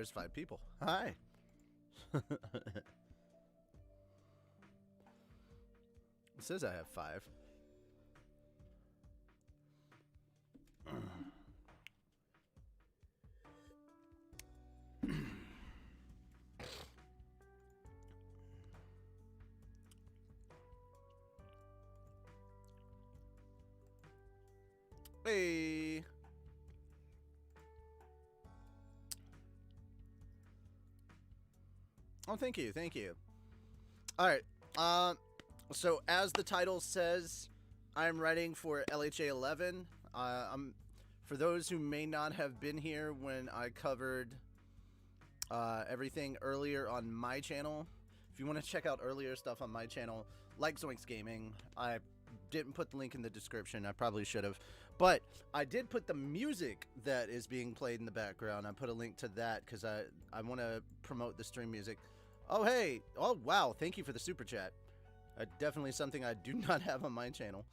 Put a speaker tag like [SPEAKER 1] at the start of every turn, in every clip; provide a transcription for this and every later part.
[SPEAKER 1] there's 5 people. Hi. It says I have 5. Hey. Oh, thank you, thank you. All right. So as the title says, I'm writing for LHA 11. For those who may not have been here when I covered everything earlier on my channel, if you want to check out earlier stuff on my channel, like Zoinks Gaming, I didn't put the link in the description. I probably should have. But I did put the music that is being played in the background. I put a link to that because I want to promote the stream music. Oh, hey. Oh, wow. Thank you for the super chat. Definitely something I do not have on my channel.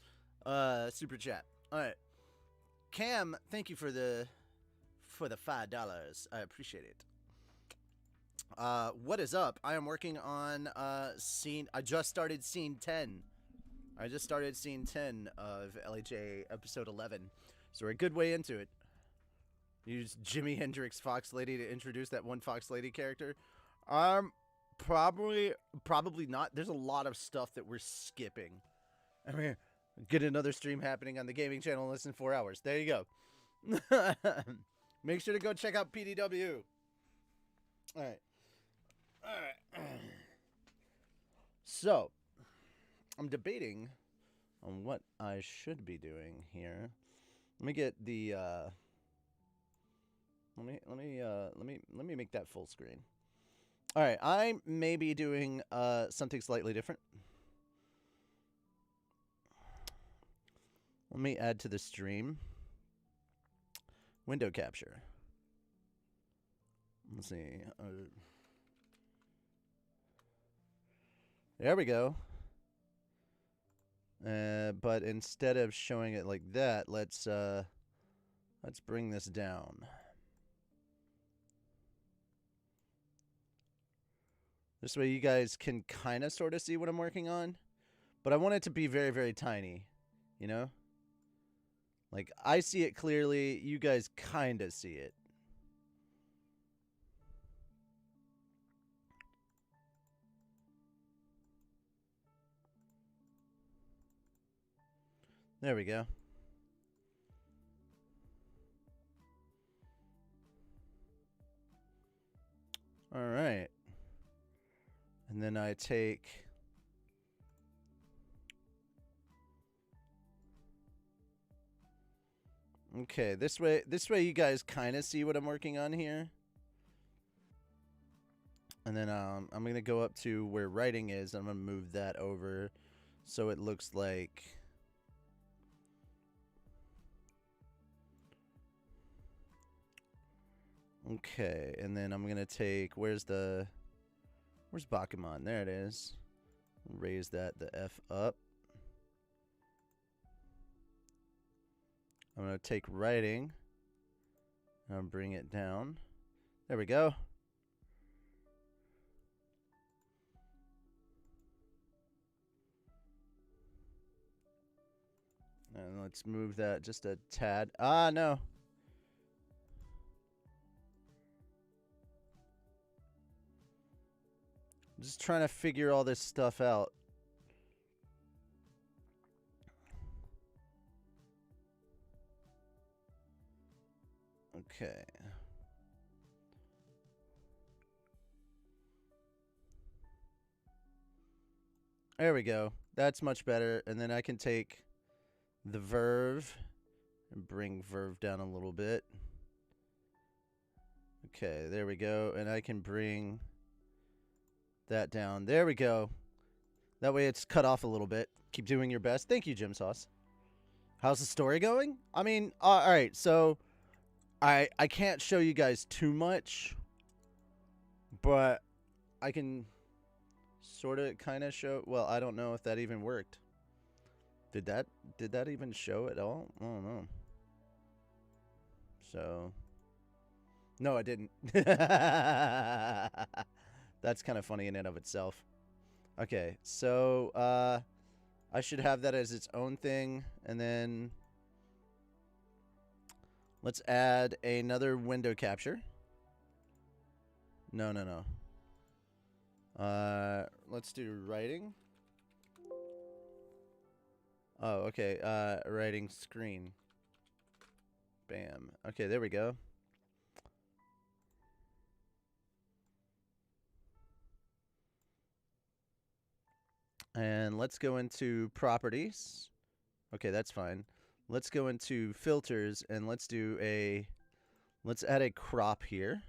[SPEAKER 1] Super chat. All right. Cam, thank you for the $5. I appreciate it. What is up? I am working on scene. I just started scene 10. I just started scene 10 of LHA episode 11. So we're a good way into it. Use Jimi Hendrix Fox Lady to introduce that one Fox Lady character. Probably not. There's a lot of stuff that we're skipping. I mean, get another stream happening on the gaming channel in less than 4 hours. There you go. Make sure to go check out PDW. All right. So, I'm debating on what I should be doing here. Let me get the let me make that full screen. All right, I may be doing something slightly different. Let me add to the stream window capture. Let's see. There we go. But instead of showing it like that, let's bring this down. This way you guys can kind of sort of see what I'm working on. But I want it to be very, very tiny, you know? Like, I see it clearly, you guys kind of see it. There we go. All right. And then I take... Okay, this way you guys kind of see what I'm working on here. And then I'm going to go up to where writing is. I'm going to move that over so it looks like... Okay, and then I'm going to take... Where's Bakuman? There it is. Raise that the F up. I'm going to take writing. And I'll bring it down. There we go. And let's move that just a tad. Ah, no. I'm just trying to figure all this stuff out. Okay. There we go. That's much better. And then I can take the verve and bring verve down a little bit. Okay, there we go. And I can bring that down. There we go. That way it's cut off a little bit. Keep doing your best. Thank you, Jim Sauce. How's the story going? I mean, all right, so I can't show you guys too much, but I can sort of kind of show. Well, I don't know if that even worked. Did that even show at all? I don't know. So No, I didn't. That's kind of funny in and of itself. Okay, so I should have that as its own thing, and then let's add another window capture. No, no, no. Let's do writing. Oh, okay. Writing screen. Bam. Okay, there we go. And let's go into properties. Okay, that's fine. Let's go into filters and let's add a crop here.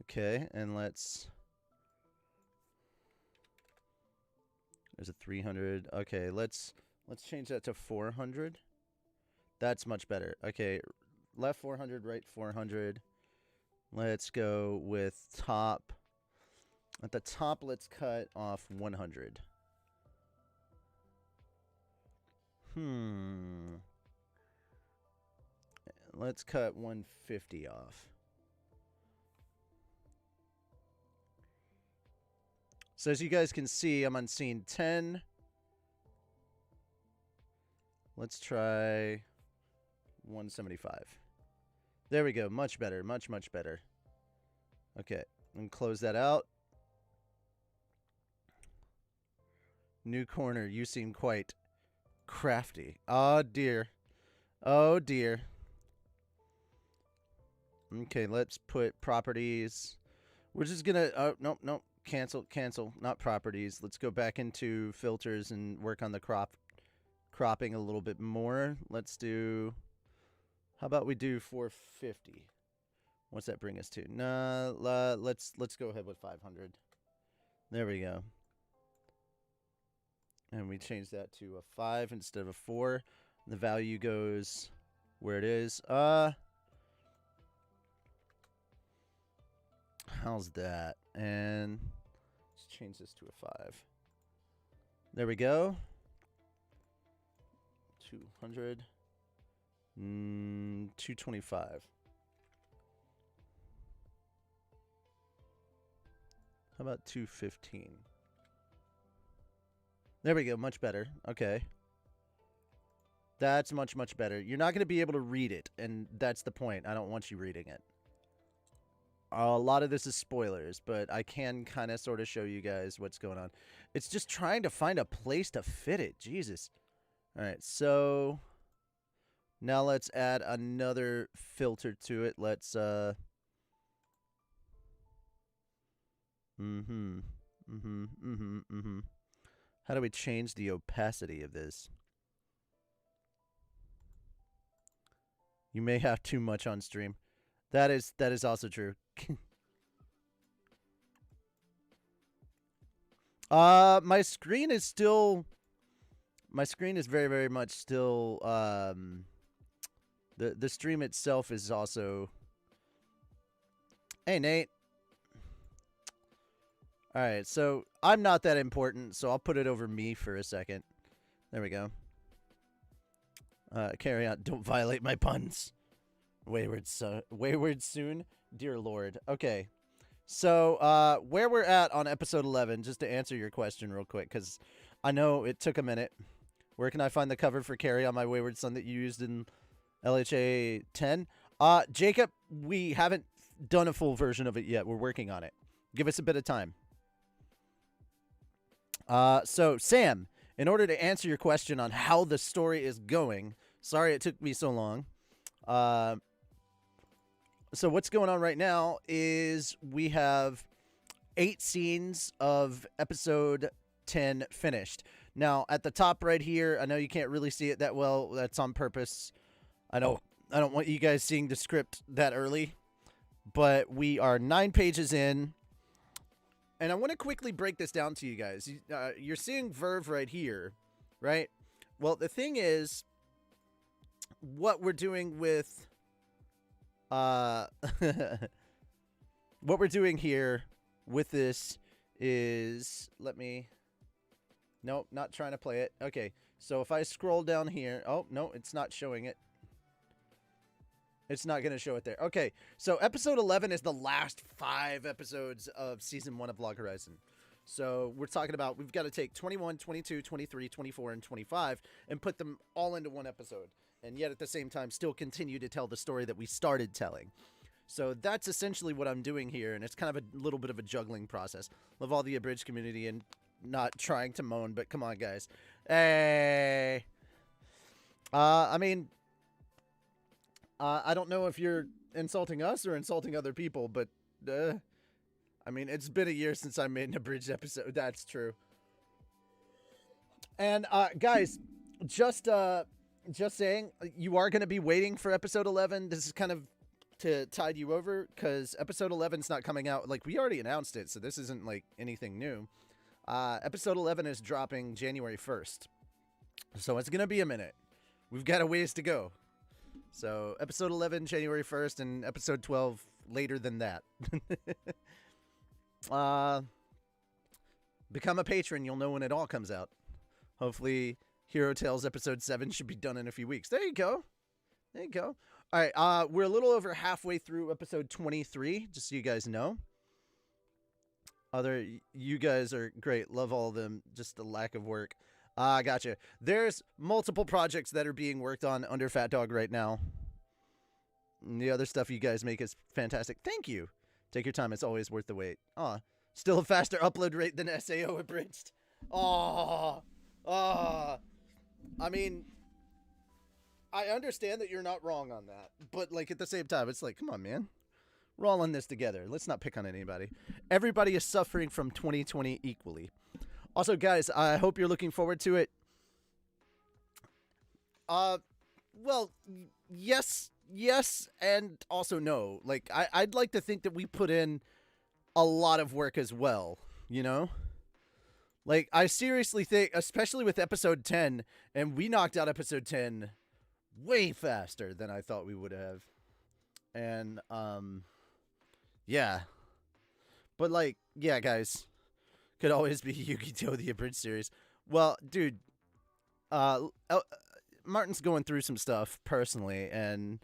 [SPEAKER 1] Okay, and there's a 300. Okay, let's change that to 400. That's much better. Okay, left 400, right 400. Let's go with top. At the top, let's cut off 100. Let's cut 150 off. So as you guys can see, I'm on scene 10. Let's try 175. There we go. Much better. Much, much better. Okay. And close that out. New corner. You seem quite crafty. Oh, dear. Oh, dear. Okay, let's put properties. We're just going to... Oh, nope, nope. Cancel. Not properties. Let's go back into filters and work on the cropping a little bit more. Let's do... How about we do 450? What's that bring us to? Nah, let's go ahead with 500. There we go. And we change that to a 5 instead of a 4. The value goes where it is. How's that? And let's change this to a 5. There we go. 200. 225. How about 215? There we go. Much better. Okay. That's much, much better. You're not going to be able to read it, and that's the point. I don't want you reading it. A lot of this is spoilers, but I can kind of sort of show you guys what's going on. It's just trying to find a place to fit it. Jesus. All right, so now let's add another filter to it. Let's How do we change the opacity of this? You may have too much on stream. That is also true. My screen is very, very much still the stream itself is also... Hey, Nate. All right, so I'm not that important, so I'll put it over me for a second. There we go. Carry on. Don't violate my puns. Wayward soon. Dear Lord. Okay. So, where we're at on episode 11, just to answer your question real quick, because I know it took a minute. Where can I find the cover for Carry On My Wayward Son that you used in LHA 10? Jacob, we haven't done a full version of it yet. We're working on it. Give us a bit of time. So, Sam, in order to answer your question on how the story is going, sorry it took me so long. So what's going on right now is we have 8 scenes of episode 10 finished. Now, at the top right here, I know you can't really see it that well. That's on purpose. I don't want you guys seeing the script that early. But we are 9 pages in. And I want to quickly break this down to you guys. You're seeing Verve right here, right? Well, the thing is, what we're doing with... what we're doing here with this is... Nope, not trying to play it. Okay, so if I scroll down here... Oh, no, it's not showing it. It's not going to show it there. Okay, so episode 11 is the last 5 episodes of season 1 of Log Horizon. So we're talking about we've got to take 21, 22, 23, 24, and 25 and put them all into one episode. And yet at the same time still continue to tell the story that we started telling. So that's essentially what I'm doing here, and it's kind of a little bit of a juggling process. Love all the abridged community and not trying to moan, but come on, guys. Hey. I mean, I don't know if you're insulting us or insulting other people, but I mean, it's been a year since I made an abridged episode. That's true. And guys, just saying, you are going to be waiting for episode 11. This is kind of to tide you over because episode 11 is not coming out. Like, we already announced it, so this isn't like anything new. Episode 11 is dropping January 1st. So it's going to be a minute. We've got a ways to go. So episode 11, January 1st, and episode 12 later than that. Become a patron. You'll know when it all comes out. Hopefully Hero Tales episode 7 should be done in a few weeks. There you go. There you go. All right. We're a little over halfway through episode 23, just so you guys know. You guys are great. Love all of them. Just the lack of work. Gotcha. There's multiple projects that are being worked on under PhatDog right now. And the other stuff you guys make is fantastic. Thank you. Take your time. It's always worth the wait. Still a faster upload rate than SAO abridged. I mean, I understand that you're not wrong on that, but like at the same time, it's like, come on, man. We're all in this together. Let's not pick on anybody. Everybody is suffering from 2020 equally. Also, guys, I hope you're looking forward to it. Well, yes, and also no. Like, I'd like to think that we put in a lot of work as well, you know? Like, I seriously think, especially with episode 10, and we knocked out episode 10 way faster than I thought we would have. And, yeah. But, like, yeah, guys. Could always be Yu-Gi-Oh! The Abridged series. Well, dude, Martin's going through some stuff personally, and,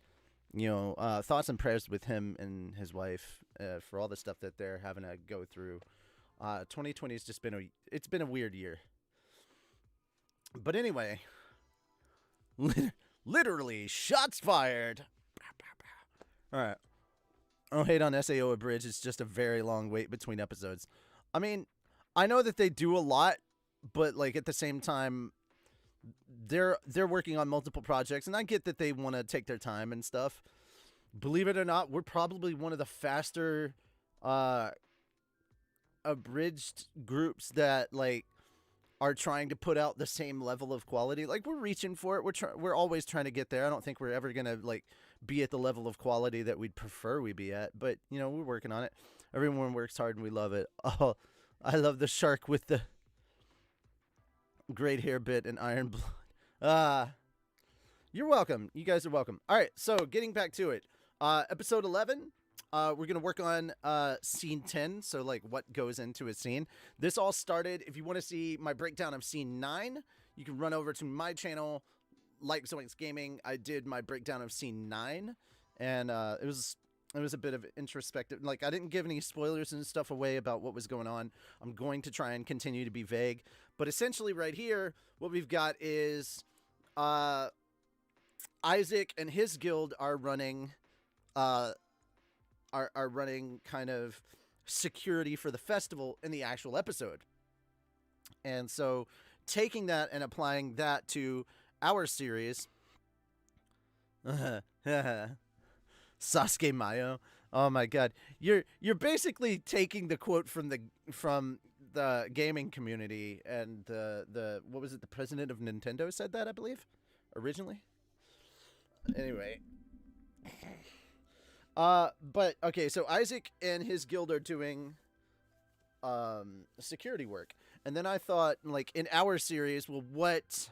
[SPEAKER 1] you know, thoughts and prayers with him and his wife for all the stuff that they're having to go through. 2020 has just been it's been a weird year. But anyway, literally, shots fired. All right. Don't hate on SAO Abridged. It's just a very long wait between episodes. I mean, I know that they do a lot, but like at the same time, they're working on multiple projects, and I get that they want to take their time and stuff. Believe it or not, we're probably one of the faster abridged groups that like are trying to put out the same level of quality. Like, we're reaching for it. We're always trying to get there. I don't think we're ever gonna like be at the level of quality that we'd prefer we be at, but you know, we're working on it. Everyone works hard and we love it. Oh, I love the shark with the great hair bit and iron blood. You're welcome. You guys are welcome. All right, so getting back to it. Episode 11, we're going to work on scene 10, so like what goes into a scene. This all started, if you want to see my breakdown of scene 9, you can run over to my channel, Like Zoinks Gaming. I did my breakdown of scene 9, and it was a bit of introspective. Like, I didn't give any spoilers and stuff away about what was going on. I'm going to try and continue to be vague. But essentially right here, what we've got is Isaac and his guild are running running kind of security for the festival in the actual episode. And so taking that and applying that to our series, Sasuke Mayo. Oh my god. You're basically taking the quote from the gaming community, and the what was it, the president of Nintendo said that, I believe, originally. Anyway. But okay, so Isaac and his guild are doing security work. And then I thought, like, in our series, well, what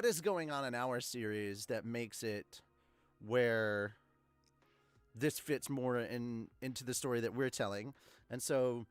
[SPEAKER 1] is going on in our series that makes it where this fits more into the story that we're telling? And so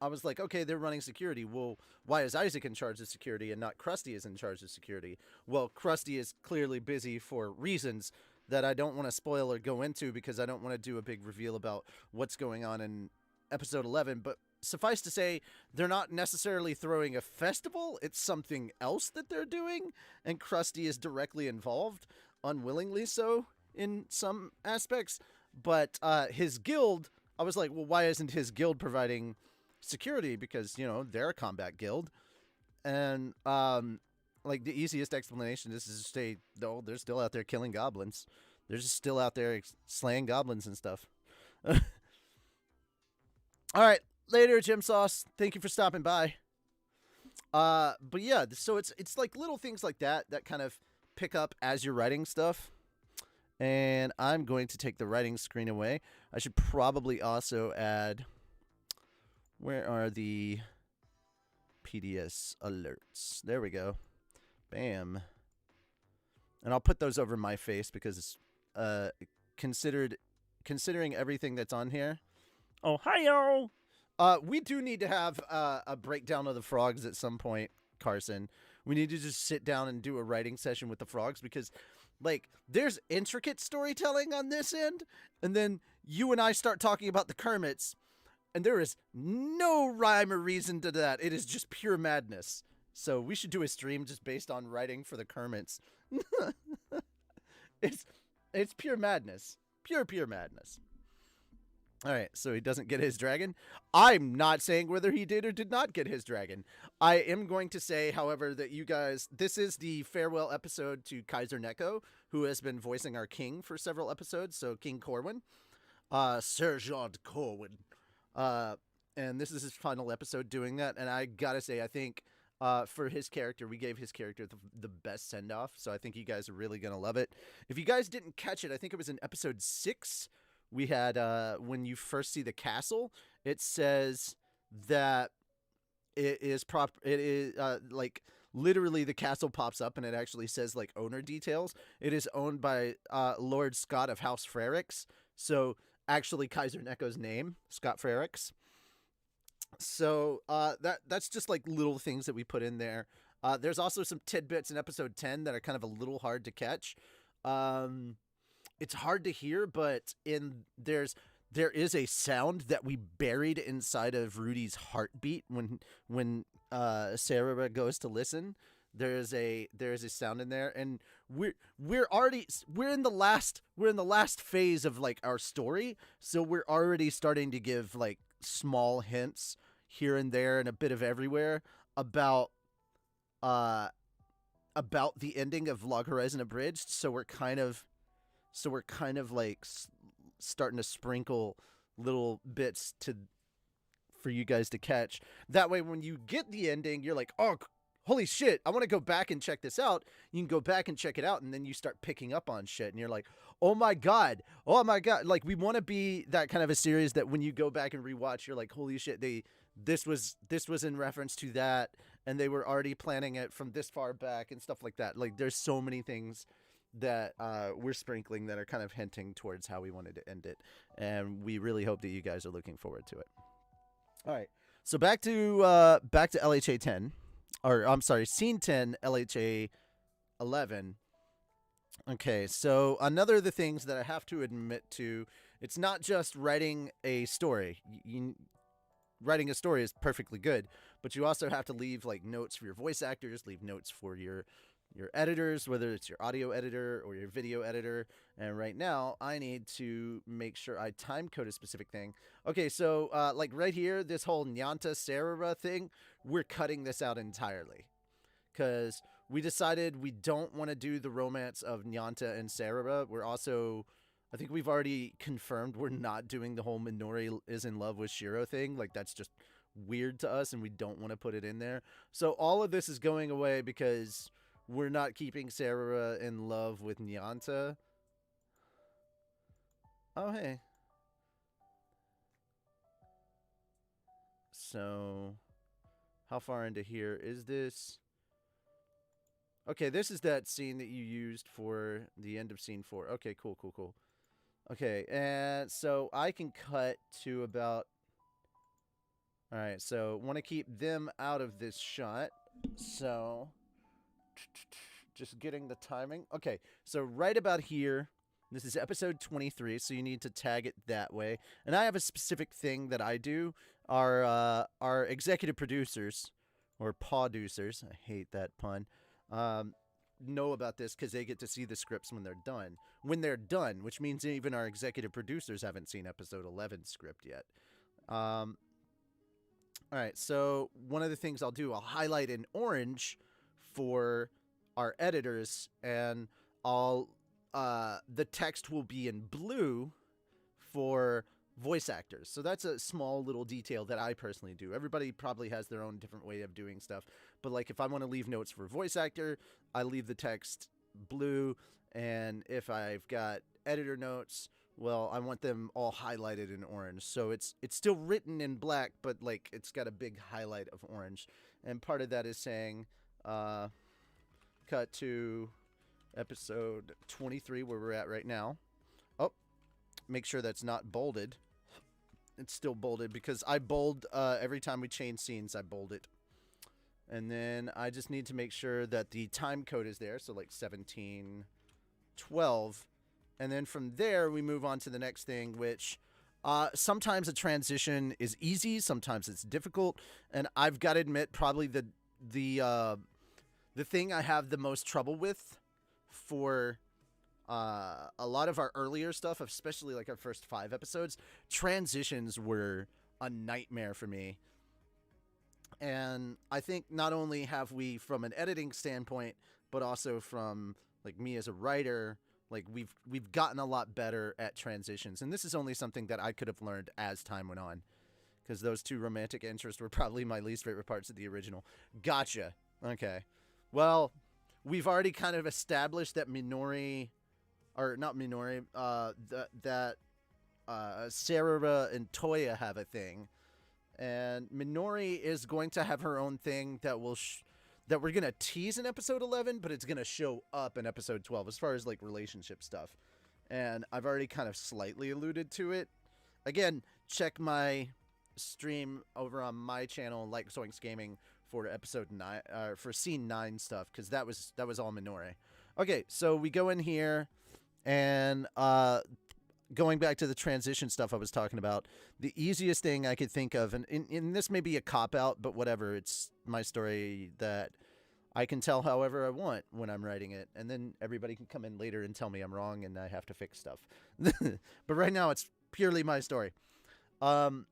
[SPEAKER 1] I was like, okay, they're running security. Well, why is Isaac in charge of security and not Krusty is in charge of security? Well, Krusty is clearly busy for reasons that I don't want to spoil or go into because I don't want to do a big reveal about what's going on in episode 11. But suffice to say, they're not necessarily throwing a festival. It's something else that they're doing, and Krusty is directly involved, unwillingly so in some aspects. But his guild, I was like, well, why isn't his guild providing security? Because, you know, they're a combat guild. And like the easiest explanation is to say, no, they're still out there killing goblins. They're just still out there slaying goblins and stuff. All right, later, Jim Sauce. Thank you for stopping by. But yeah, so it's like little things like that that kind of pick up as you're writing stuff. And I'm going to take the writing screen away. I should probably also add, where are the PDS alerts? There we go. Bam. And I'll put those over my face because considering everything that's on here. Ohio. We do need to have a breakdown of the frogs at some point, Carson. We need to just sit down and do a writing session with the frogs because, like, there's intricate storytelling on this end, and then you and I start talking about the Kermits, and there is no rhyme or reason to that. It is just pure madness. So we should do a stream just based on writing for the Kermits. It's pure madness. Pure madness. All right, so he doesn't get his dragon. I'm not saying whether he did or did not get his dragon. I am going to say, however, that you guys, this is the farewell episode to Kaiser Neko, who has been voicing our king for several episodes, so King Corwin. Sergeant Corwin. And this is his final episode doing that, and I gotta say, I think for his character, we gave his character the best send-off, so I think you guys are really gonna love it. If you guys didn't catch it, I think it was in episode 6, we had, when you first see the castle, it says that it is like, literally the castle pops up and it actually says, like, owner details. It is owned by, Lord Scott of House Frerix. So, actually Kaiser Neko's name, Scott Frerix. So, that's just, like, little things that we put in there. There's also some tidbits in episode 10 that are kind of a little hard to catch. It's hard to hear, but there is a sound that we buried inside of Rudy's heartbeat when Sarah goes to listen. There is a sound in there, and we're in the last phase of, like, our story, so we're already starting to give, like, small hints here and there and a bit of everywhere about the ending of Log Horizon Abridged. So we're kind of like starting to sprinkle little bits for you guys to catch. That way, when you get the ending, you're like, oh, holy shit, I want to go back and check this out. You can go back and check it out, and then you start picking up on shit, and you're like, oh my god. Like, we want to be that kind of a series that when you go back and rewatch, you're like, holy shit, this was in reference to that, and they were already planning it from this far back and stuff like that. Like, there's so many things that we're sprinkling that are kind of hinting towards how we wanted to end it, and we really hope that you guys are looking forward to it. All right, so back to LHA 10, or I'm sorry, Scene 10, LHA 11. Okay, so another of the things that I have to admit to, it's not just writing a story. Writing a story is perfectly good, but you also have to leave, like, notes for your voice actors, leave notes for your editors, whether it's your audio editor or your video editor. And right now I need to make sure I time code a specific thing. Okay, so like right here, this whole Nyanta Sarah thing, we're cutting this out entirely because we decided we don't want to do the romance of Nyanta and Sarah. We're also, I think we've already confirmed we're not doing the whole Minori is in love with Shiro thing. Like, that's just weird to us and we don't want to put it in there. So all of this is going away because we're not keeping Sarah in love with Nyanta. Oh, hey. So, how far into here is this? Okay, this is that scene that you used for the end of scene 4. Okay, cool. Okay, and so I can cut to about... All right, so want to keep them out of this shot. So just getting the timing. Okay, so right about here, this is episode 23, so you need to tag it that way. And I have a specific thing that I do. Our executive producers, or producers, I hate that pun, know about this because they get to see the scripts when they're done. When they're done, which means even our executive producers haven't seen episode 11 script yet. All right, so one of the things I'll do, I'll highlight in orange for our editors, and I'll the text will be in blue for voice actors. So that's a small little detail that I personally do. Everybody probably has their own different way of doing stuff, but like if I want to leave notes for voice actor, I leave the text blue, and if I've got editor notes, well, I want them all highlighted in orange. So it's still written in black, but like it's got a big highlight of orange. And part of that is saying cut to episode 23 where we're at right now. Oh, make sure that's not bolded. It's still bolded because I bold every time we change scenes, I bold it. And then I just need to make sure that the time code is there, so like 1712. And then from there, we move on to the next thing, which sometimes a transition is easy, sometimes it's difficult. And I've got to admit, probably the thing I have the most trouble with for a lot of our earlier stuff, especially like our first 5 episodes, transitions were a nightmare for me. And I think not only have we, from an editing standpoint, but also from like me as a writer, like we've gotten a lot better at transitions. And this is only something that I could have learned as time went on, because those 2 romantic interests were probably my least favorite parts of the original. Gotcha. Okay. Well, we've already kind of established that Minori, or not Minori, that Sarah and Toya have a thing. And Minori is going to have her own thing that will that we're going to tease in episode 11, but it's going to show up in episode 12 as far as like relationship stuff. And I've already kind of slightly alluded to it. Again, check my stream over on my channel, Like Zoinks Gaming, for episode 9, for scene 9 stuff, because that was all Minori. Okay, so we go in here, and going back to the transition stuff I was talking about, the easiest thing I could think of, and this may be a cop-out, but whatever, it's my story that I can tell however I want when I'm writing it, and then everybody can come in later and tell me I'm wrong and I have to fix stuff. But right now, it's purely my story. And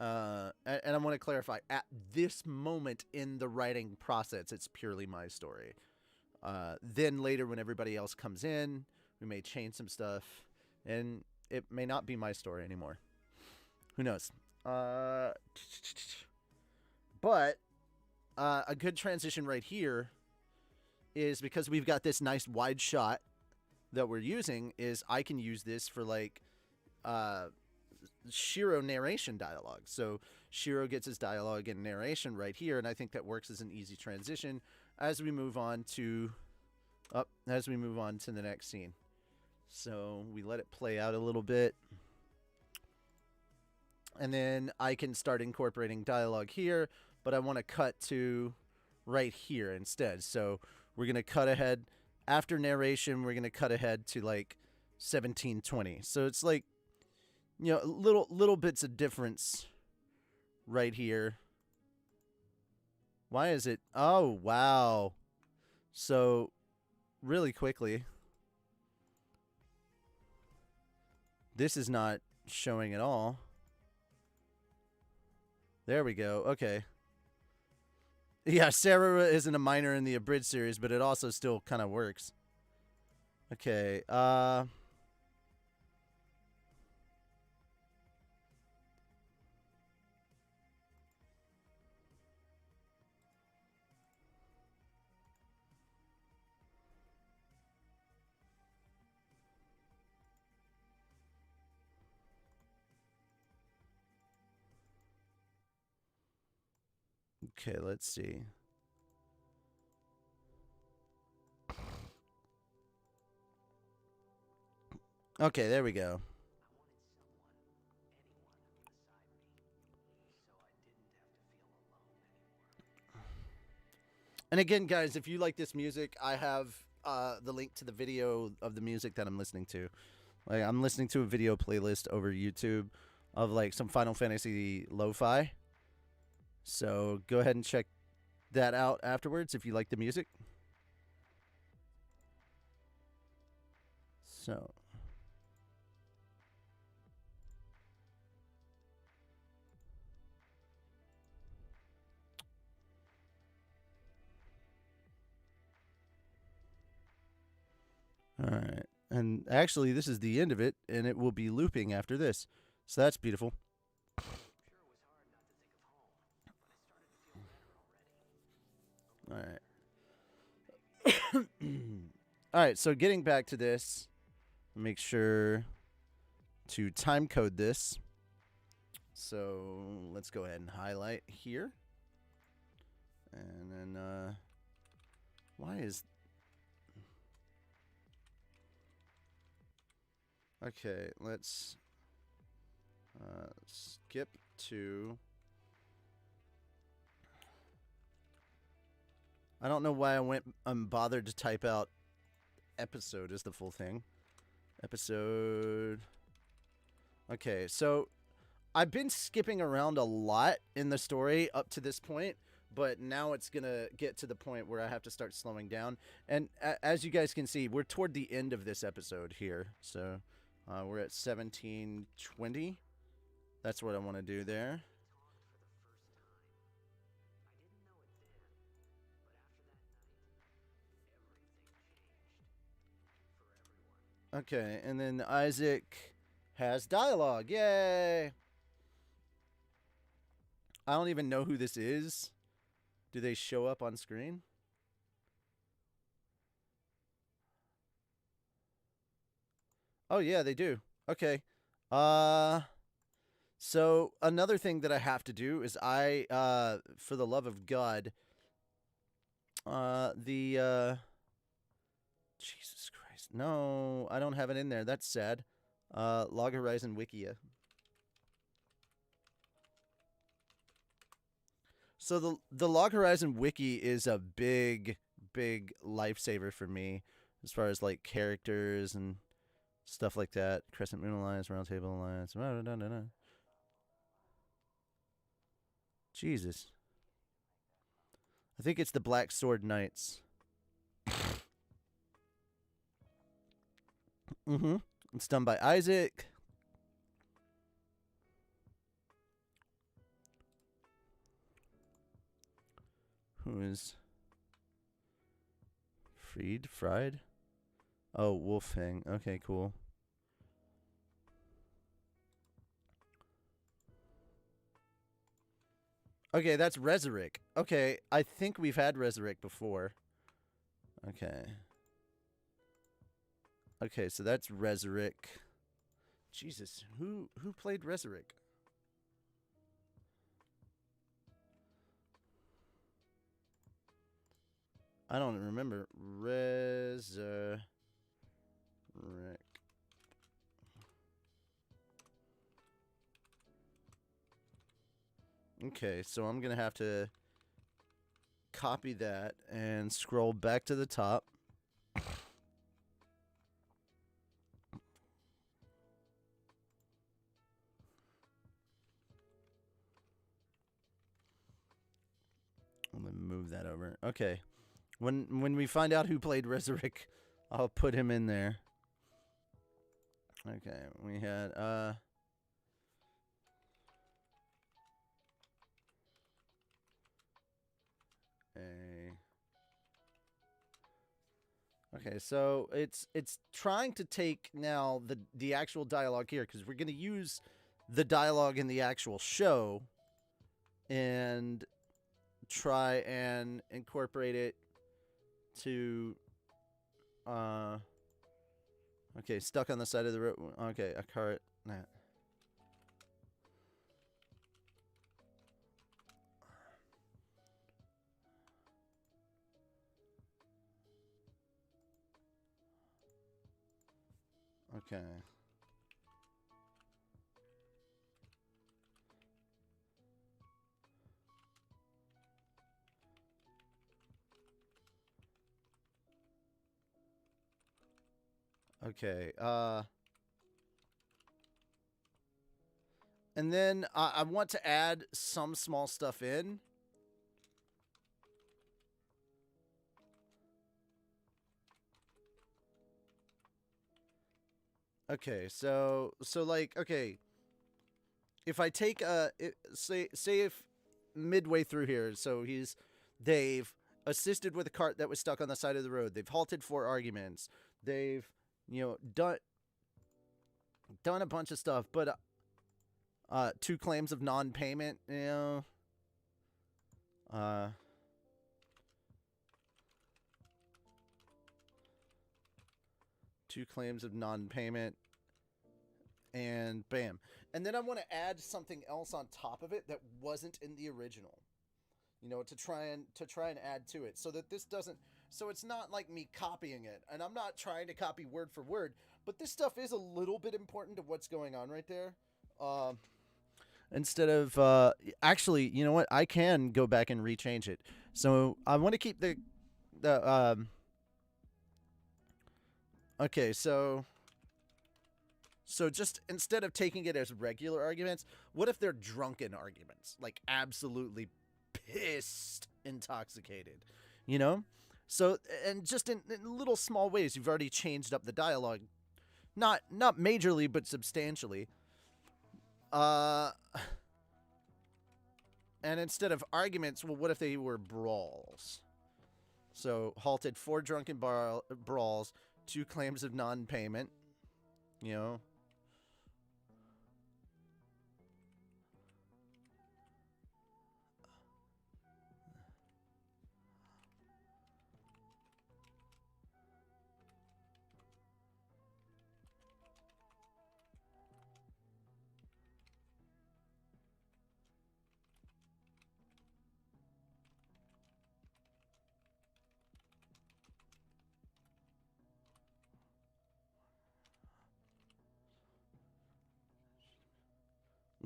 [SPEAKER 1] I want to clarify, at this moment in the writing process, it's purely my story. Then later, when everybody else comes in, we may change some stuff, and it may not be my story anymore. Who knows? But a good transition right here is, because we've got this nice wide shot that we're using, is I can use this for like Shiro narration dialogue. So Shiro gets his dialogue and narration right here, and I think that works as an easy transition as we move on to the next scene. So we let it play out a little bit, and then I can start incorporating dialogue here, but I want to cut to right here instead. So we're going to cut ahead after narration. We're going to cut ahead to like 1720. So it's like, you know, little bits of difference right here. Why is it? Oh, wow. So really quickly, this is not showing at all. There we go. Okay. Yeah, Sarah isn't a minor in the abridged series, but it also still kind of works. Okay. Okay, let's see. Okay, there we go. And again, guys, if you like this music, I have the link to the video of the music that I'm listening to. Like, I'm listening to a video playlist over YouTube of like some Final Fantasy lo-fi. So go ahead and check that out afterwards if you like the music. So. All right. And actually, this is the end of it, and it will be looping after this. So that's beautiful. All right. All right, so getting back to this, make sure to time code this. So let's go ahead and highlight here. And then, why is... Okay, let's skip to... I don't know why I went unbothered to type out episode as the full thing. Episode... Okay, so I've been skipping around a lot in the story up to this point, but now it's going to get to the point where I have to start slowing down. And as you guys can see, we're toward the end of this episode here. So we're at 17:20. That's what I want to do there. Okay, and then Isaac has dialogue. Yay! I don't even know who this is. Do they show up on screen? Oh yeah, they do. Okay. So another thing that I have to do is for the love of God, Jesus Christ. No, I don't have it in there. That's sad. Log Horizon Wikia. So the Log Horizon Wiki is a big lifesaver for me as far as like characters and stuff like that. Crescent Moon Alliance, Round Table Alliance. Jesus. I think it's the Black Sword Knights. Mm-hmm. It's done by Isaac. Who is Fried? Oh, Wolfang. Okay, cool. Okay, that's Resurrect. Okay, I think we've had Resurrect before. Okay. Okay, so that's Resurrect. Jesus, who played Resurrect? I don't remember. Resurrect. Okay, so I'm going to have to copy that and scroll back to the top. I'm going to move that over. Okay. When we find out who played Resurrect, I'll put him in there. Okay, we had Okay, so it's trying to take now the actual dialogue here, because we're going to use the dialogue in the actual show and try and incorporate it to okay, stuck on the side of the road. Okay, a cart. Nah. Okay. Okay. And then I want to add some small stuff in. Okay, so like, okay, if I take say if midway through here, so they've assisted with a cart that was stuck on the side of the road. They've halted 4 arguments. They've, done a bunch of stuff, but 2 claims of non-payment, uh 2 claims of non-payment, and bam. And then I want to add something else on top of it that wasn't in the original. To try and add to it, so that this doesn't, so it's not like me copying it, and I'm not trying to copy word for word, but this stuff is a little bit important to what's going on right there. Instead of actually, you know what? I can go back and rechange it. So I want to keep the okay, so just instead of taking it as regular arguments, what if they're drunken arguments? Like absolutely pissed, intoxicated, you know? So, and just in little small ways, you've already changed up the dialogue. Not majorly, but substantially. And instead of arguments, well, what if they were brawls? So, halted 4 drunken brawls, 2 claims of non-payment, you know?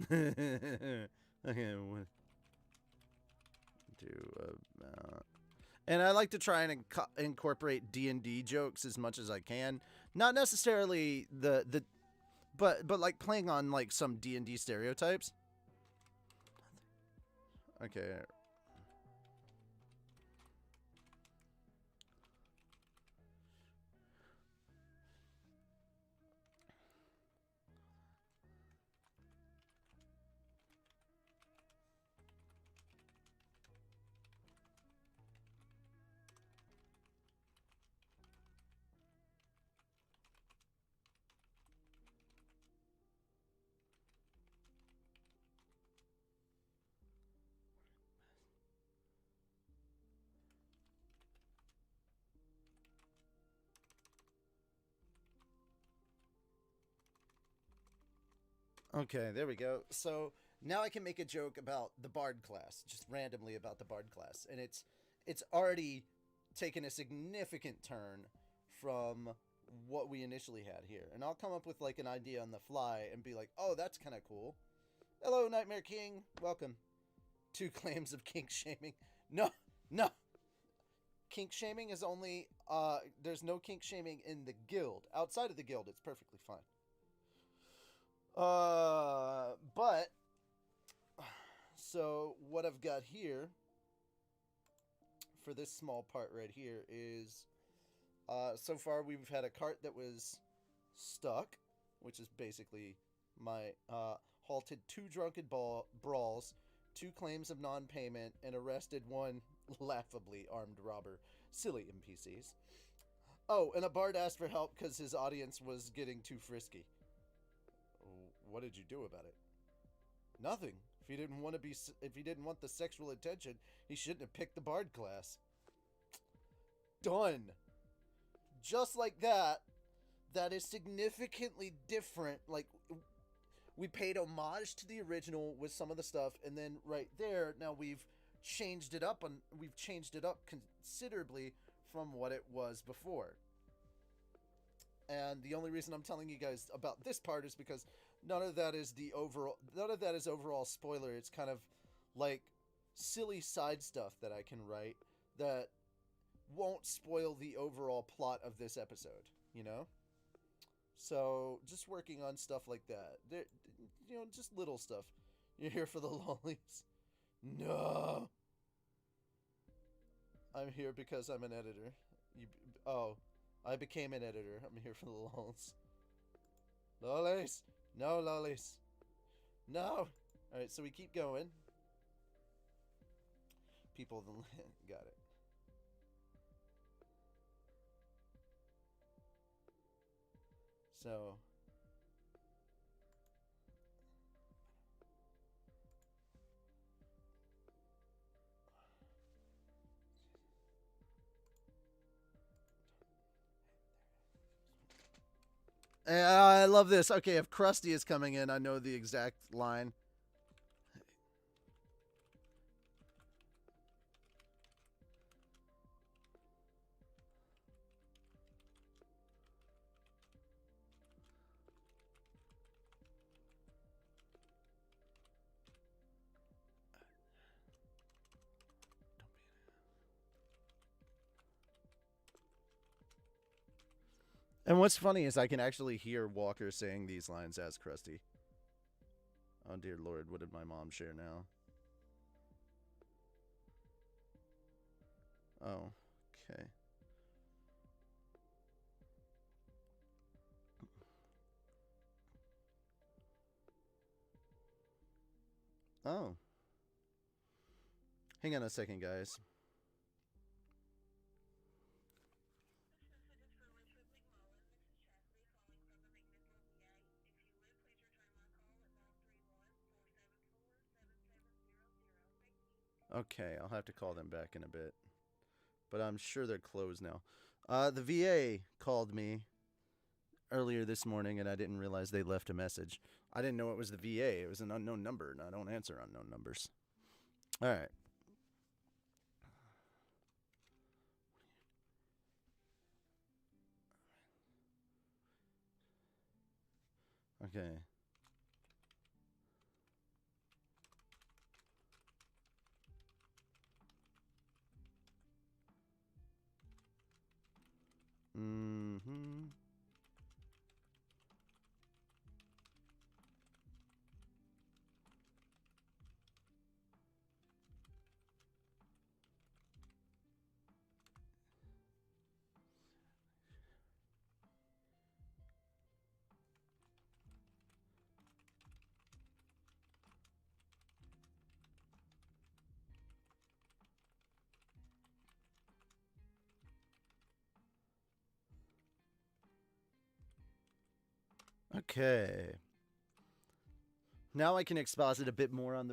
[SPEAKER 1] Okay, what do about? And I like to try and incorporate D&D jokes as much as I can. Not necessarily but like playing on like some D&D stereotypes. Okay. Okay, there we go. So now I can make a joke about the Bard class, just randomly about the Bard class, and it's already taken a significant turn from what we initially had here. And I'll come up with like an idea on the fly and be like, "Oh, that's kind of cool." Hello, Nightmare King. Welcome. 2 claims of kink shaming. No, no. Kink shaming is only there's no kink shaming in the guild. Outside of the guild, it's perfectly fine. But so what I've got here for this small part right here is so far we've had a cart that was stuck, which is basically my halted 2 drunken brawls, 2 claims of non-payment, and arrested 1 laughably armed robber. Silly NPCs. Oh, and a bard asked for help because his audience was getting too frisky. What did you do about it? Nothing. If he didn't want the sexual attention, he shouldn't have picked the bard class. Done. Just like that. That is significantly different. Like, we paid homage to the original with some of the stuff, and then right there, now we've changed it up considerably from what it was before. And the only reason I'm telling you guys about this part is because none of that is overall spoiler. It's kind of like silly side stuff that I can write that won't spoil the overall plot of this episode, you know? So just working on stuff like that. Just little stuff. You're here for the lollies. No. I'm here because I'm an editor. Oh, I became an editor. I'm here for the lulz. Lollies. No lollies. No. Alright, so we keep going. People got it. So I love this. Okay, if Krusty is coming in, I know the exact line. And what's funny is I can actually hear Walker saying these lines as Krusty. Oh dear Lord, what did my mom share now? Oh, okay. Oh. Hang on a second, guys. Okay, I'll have to call them back in a bit. But I'm sure they're closed now. The VA called me earlier this morning, and I didn't realize they left a message. I didn't know it was the VA. It was an unknown number, and I don't answer unknown numbers. All right. Okay. Mm-hmm. Okay. Now I can exposit a bit more on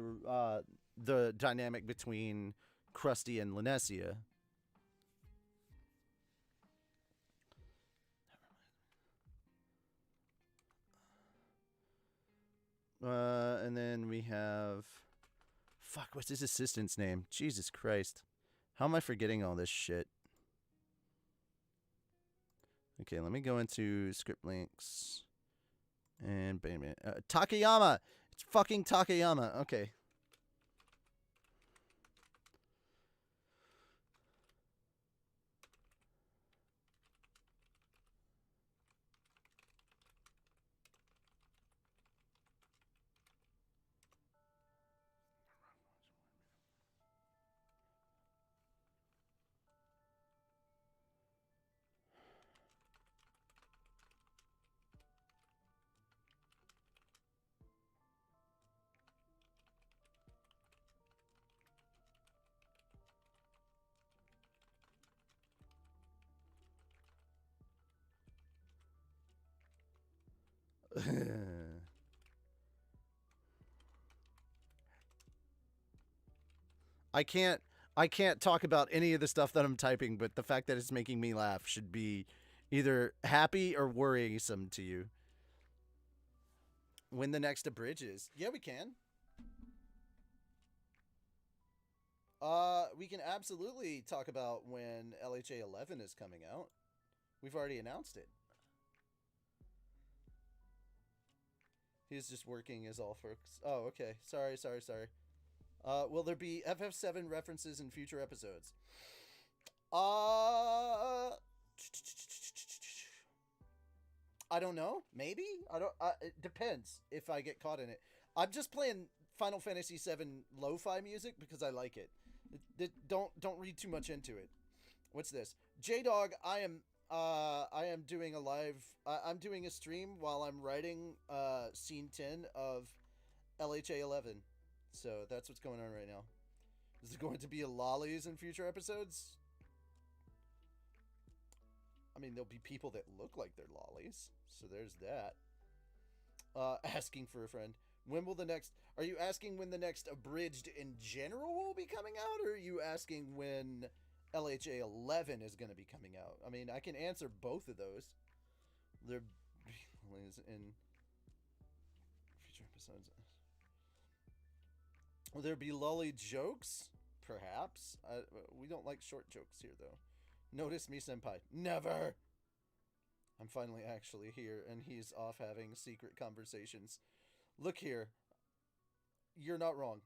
[SPEAKER 1] the dynamic between Krusty and Linesia. And then we have... Fuck, what's his assistant's name? Jesus Christ. How am I forgetting all this shit? Okay, let me go into script links. And bam, Takayama! It's fucking Takayama. Okay. I can't talk about any of the stuff that I'm typing, but the fact that it's making me laugh should be either happy or worrisome to you. When the next abridges. Yeah, we can. We can absolutely talk about when LHA 11 is coming out. We've already announced it. He's just working as all folks. Oh, okay. Sorry. Will there be FF7 references in future episodes? I don't know. Maybe I don't. It depends if I get caught in it. I'm just playing Final Fantasy VII lo-fi music because I like it. Don't read too much into it. What's this? J-Dog, I am doing a live. I'm doing a stream while I'm writing scene 10 of LHA 11. So that's what's going on right now. Is there going to be a lollies in future episodes? I mean, there'll be people that look like they're lollies. So there's that. Asking for a friend. When will the next... Are you asking when the next abridged in general will be coming out? Or are you asking when LHA 11 is going to be coming out? I mean, I can answer both of those. There in future episodes. Will there be lolly jokes? Perhaps. We don't like short jokes here, though. Notice me, senpai. Never! I'm finally actually here, and he's off having secret conversations. Look here. You're not wrong.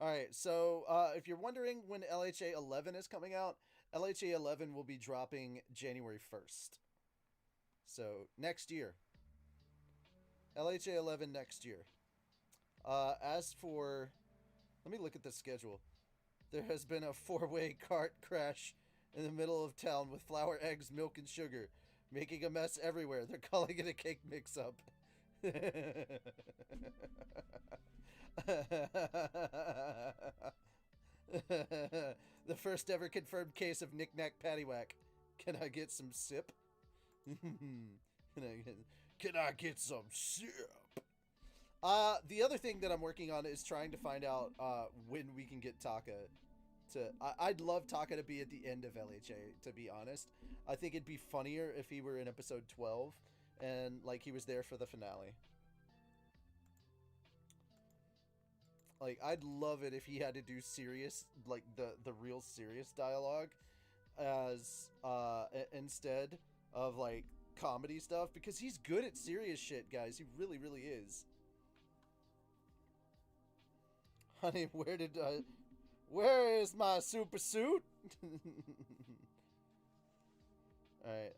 [SPEAKER 1] Alright, so if you're wondering when LHA 11 is coming out, LHA 11 will be dropping January 1st. So, next year. LHA 11 next year. As for... Let me look at the schedule. There has been a 4-way cart crash in the middle of town with flour, eggs, milk, and sugar, making a mess everywhere. They're calling it a cake mix-up. The first ever confirmed case of knick-knack paddywhack. Can I get some sip? Can I get some sip? The other thing that I'm working on is trying to find out when we can get Taka to... I'd love Taka to be at the end of LHA, to be honest. I think it'd be funnier if he were in episode 12 and, like, he was there for the finale. Like, I'd love it if he had to do serious, like, the real serious dialogue as, instead of, like, comedy stuff, because he's good at serious shit, guys. He really, really is. Honey, where is my super suit? Alright,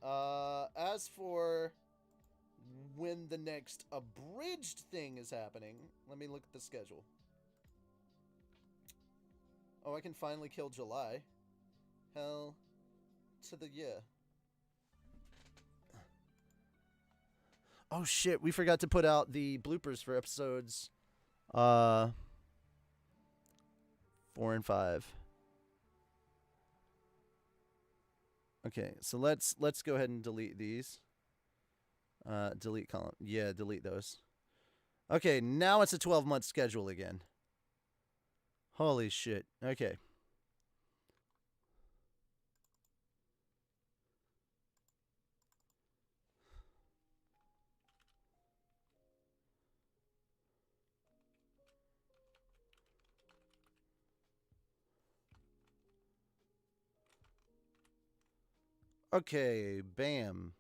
[SPEAKER 1] as for when the next abridged thing is happening, let me look at the schedule. Oh, I can finally kill July. Hell to the yeah. Oh shit, we forgot to put out the bloopers for episodes 4 and 5. Okay, so let's go ahead and delete these. Delete column. Yeah, delete those. Okay, now it's a 12-month schedule again. Holy shit. Okay. Okay, bam.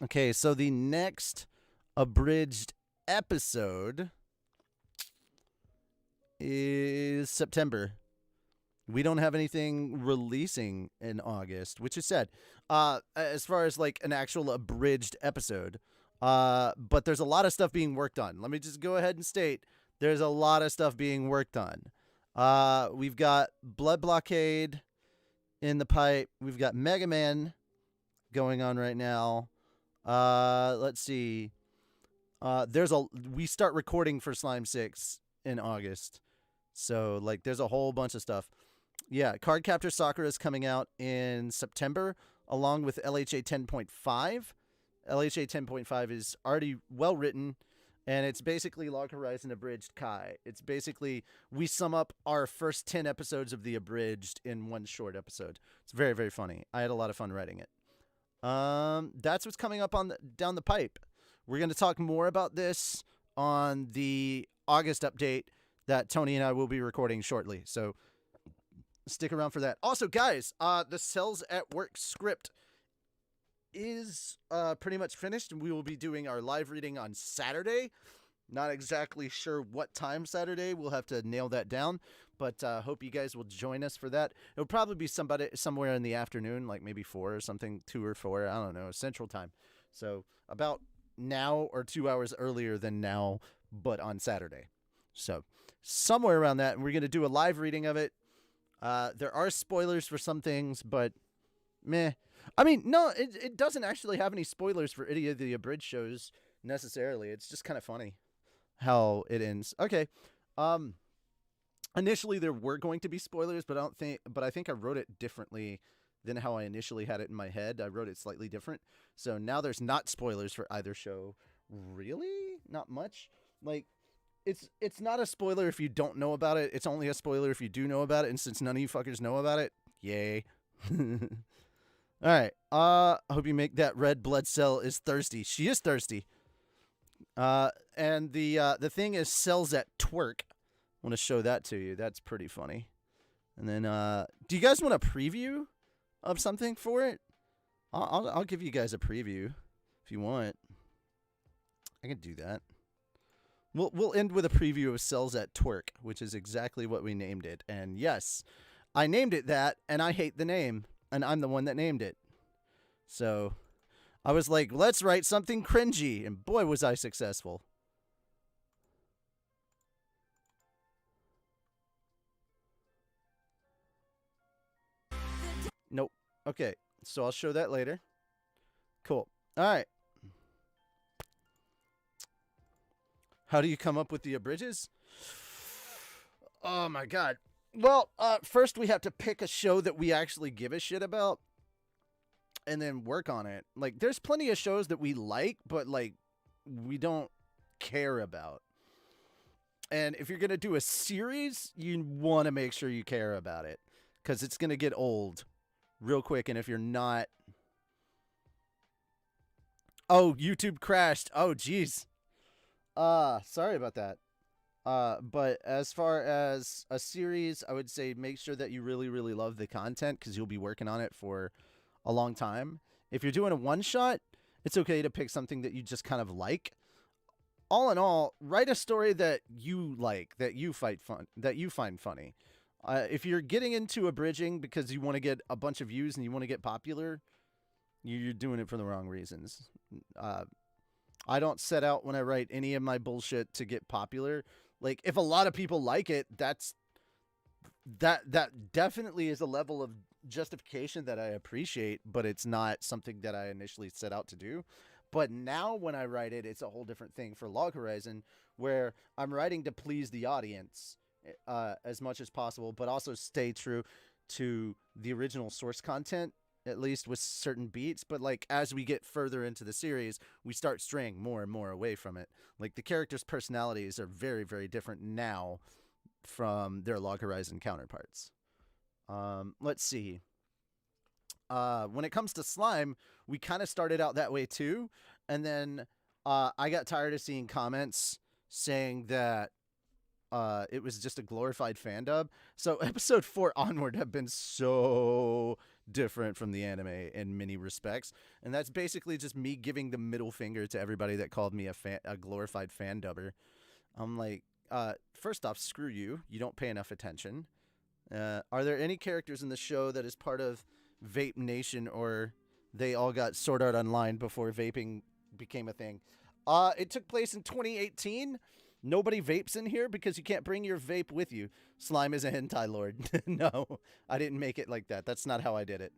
[SPEAKER 1] Okay, so the next abridged episode is September. We don't have anything releasing in August, which is sad. As far as like an actual abridged episode. But there's a lot of stuff being worked on. Let me just go ahead and state there's a lot of stuff being worked on. We've got Blood Blockade in the pipe. We've got Mega Man going on right now. Let's see. We start recording for Slime 6 in August. So, like, there's a whole bunch of stuff. Yeah, Cardcaptor Sakura is coming out in September, along with LHA 10.5. LHA 10.5 is already well written, and it's basically Log Horizon Abridged Kai. It's basically, we sum up our first 10 episodes of the Abridged in one short episode. It's very, very funny. I had a lot of fun writing it. That's what's coming up on down the pipe. We're going to talk more about this on the August update that Tony and I will be recording shortly. So stick around for that. Also, guys, the Cells at Work script is pretty much finished, and we will be doing our live reading on Saturday. Not exactly sure what time Saturday. We'll have to nail that down. But hope you guys will join us for that. It'll probably be somewhere in the afternoon, like maybe 4 or something, 2 or 4. I don't know, Central Time. So about now or 2 hours earlier than now, but on Saturday. So somewhere around that, and we're gonna do a live reading of it. There are spoilers for some things, but meh. I mean, no, it doesn't actually have any spoilers for any of the abridged shows necessarily. It's just kind of funny how it ends. Okay. Um Initially there were going to be spoilers, but I think I wrote it differently than how I initially had it in my head. I wrote it slightly different. So now there's not spoilers for either show. Really? Not much. Like it's not a spoiler if you don't know about it. It's only a spoiler if you do know about it, and since none of you fuckers know about it, yay. All right. I hope you make that red blood cell is thirsty. She is thirsty. And the thing is cells at twerk. I want to show that to you. That's pretty funny. And then do you guys want a preview of something for it? I'll give you guys a preview if you want. I can do that. We'll end with a preview of cells at twerk, which is exactly what we named it. And yes, I named it that, and I hate the name, and I'm the one that named it. So I was like, let's write something cringy, and boy, was I successful. Nope. Okay, so I'll show that later. Cool. All right. How do you come up with the abridges? Oh my god. Well, first we have to pick a show that we actually give a shit about, and then work on it. Like, there's plenty of shows that we like, but like we don't care about. And if you're gonna do a series, you want to make sure you care about it, because it's gonna get old real quick. And if you're not, oh, YouTube crashed. Oh, jeez. Sorry about that. But as far as a series, I would say make sure that you really, really love the content, because you'll be working on it for a long time. If you're doing a one shot, it's okay to pick something that you just kind of like. All in all, write a story that you like, that you find funny. If you're getting into abridging because you want to get a bunch of views and you want to get popular, you're doing it for the wrong reasons. I don't set out when I write any of my bullshit to get popular. Like, if a lot of people like it, that definitely is a level of justification that I appreciate, but it's not something that I initially set out to do. But now when I write it, it's a whole different thing for Log Horizon, where I'm writing to please the audience as much as possible, but also stay true to the original source content, at least with certain beats. But like, as we get further into the series, we start straying more and more away from it. Like, the characters' personalities are very, very different now from their Log Horizon counterparts. Let's see. When it comes to slime, we kind of started out that way too, and then I got tired of seeing comments saying that it was just a glorified fan dub. So episode 4 onward have been so different from the anime in many respects, and that's basically just me giving the middle finger to everybody that called me a glorified fan dubber. I'm like, first off, screw you. You don't pay enough attention. Are there any characters in the show that is part of Vape Nation, or they all got Sword Art Online before vaping became a thing? It took place in 2018. Nobody vapes in here because you can't bring your vape with you. Slime is a hentai lord. No, I didn't make it like that. That's not how I did it.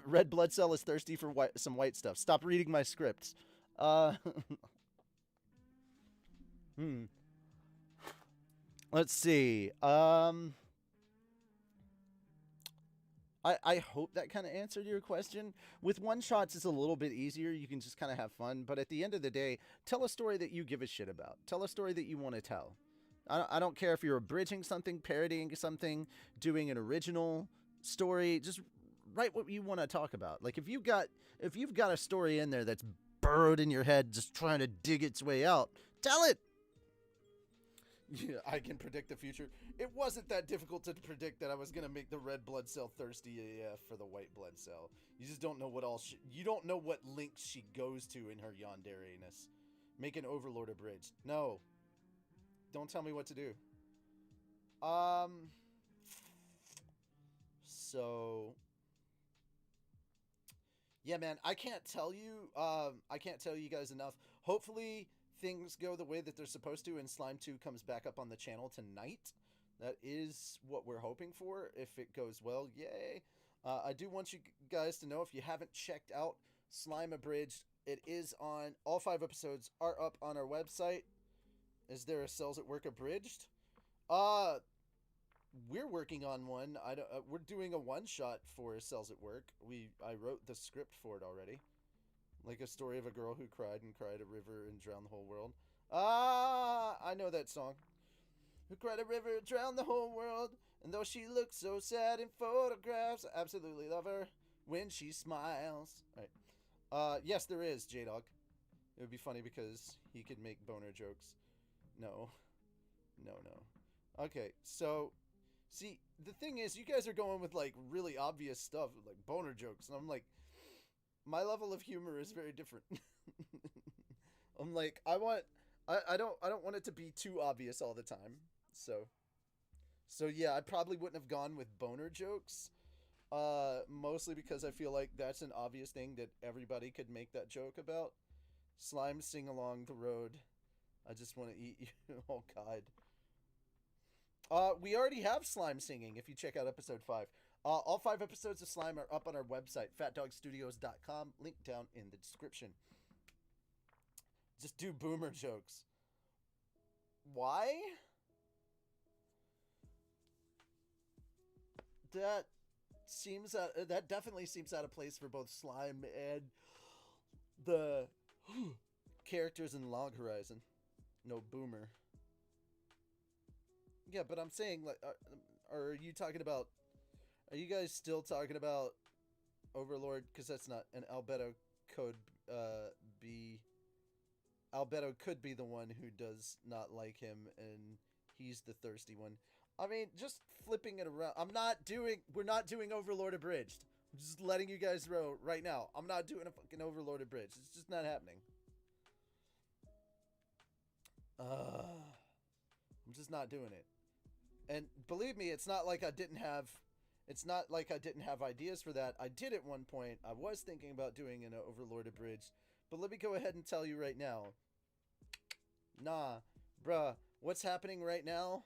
[SPEAKER 1] Red blood cell is thirsty for some white stuff. Stop reading my scripts. Let's see. I hope that kind of answered your question. With one shots, it's a little bit easier. You can just kind of have fun. But at the end of the day, tell a story that you give a shit about. Tell a story that you want to tell. I don't care if you're abridging something, parodying something, doing an original story. Just write what you want to talk about. Like, if you've got a story in there that's burrowed in your head, just trying to dig its way out, tell it. Yeah, I can predict the future. It wasn't that difficult to predict that I was gonna make the red blood cell thirsty AF for the white blood cell. You just don't know what you don't know what links she goes to in her yandereness. Make an Overlord abridged. No. Don't tell me what to do. So yeah, man, I can't tell you guys enough. Hopefully things go the way that they're supposed to and Slime 2 comes back up on the channel tonight. That is what we're hoping for. If it goes well, yay. I do want you guys to know, if you haven't checked out Slime Abridged, it is on, all 5 episodes are up on our website. Is there a Cells at Work Abridged? We're working on one. We're doing a one-shot for Cells at Work. I wrote the script for it already. Like a story of a girl who cried and cried a river and drowned the whole world. I know that song. Who cried a river, drowned the whole world. And though she looks so sad in photographs, I absolutely love her when she smiles. Alright. Yes, there is, J-Dog. It would be funny because he could make boner jokes. No. No. Okay, so, see, the thing is, you guys are going with, like, really obvious stuff, like boner jokes, and I'm like, my level of humor is very different. I'm like, I don't want it to be too obvious all the time. So yeah, I probably wouldn't have gone with boner jokes. Mostly because I feel like that's an obvious thing that everybody could make that joke about. Slime sing along the road. I just want to eat you. Oh god. We already have Slime singing if you check out episode 5. All 5 episodes of Slime are up on our website, PhatDogStudios.com. Link down in the description. Just do boomer jokes. Why? That definitely seems out of place for both Slime and the characters in Log Horizon. No boomer. Yeah, but I'm saying, like, are you talking about? Are you guys still talking about Overlord? Because that's not an Albedo could be. Albedo could be the one who does not like him, and he's the thirsty one. I mean, just flipping it around. We're not doing Overlord Abridged. I'm just letting you guys know right now. I'm not doing a fucking Overlord Abridged. It's just not happening. I'm just not doing it. And believe me, it's not like I didn't have ideas for that. I did at one point. I was thinking about doing an Overlord Abridged. But let me go ahead and tell you right now. Nah, bruh, what's happening right now?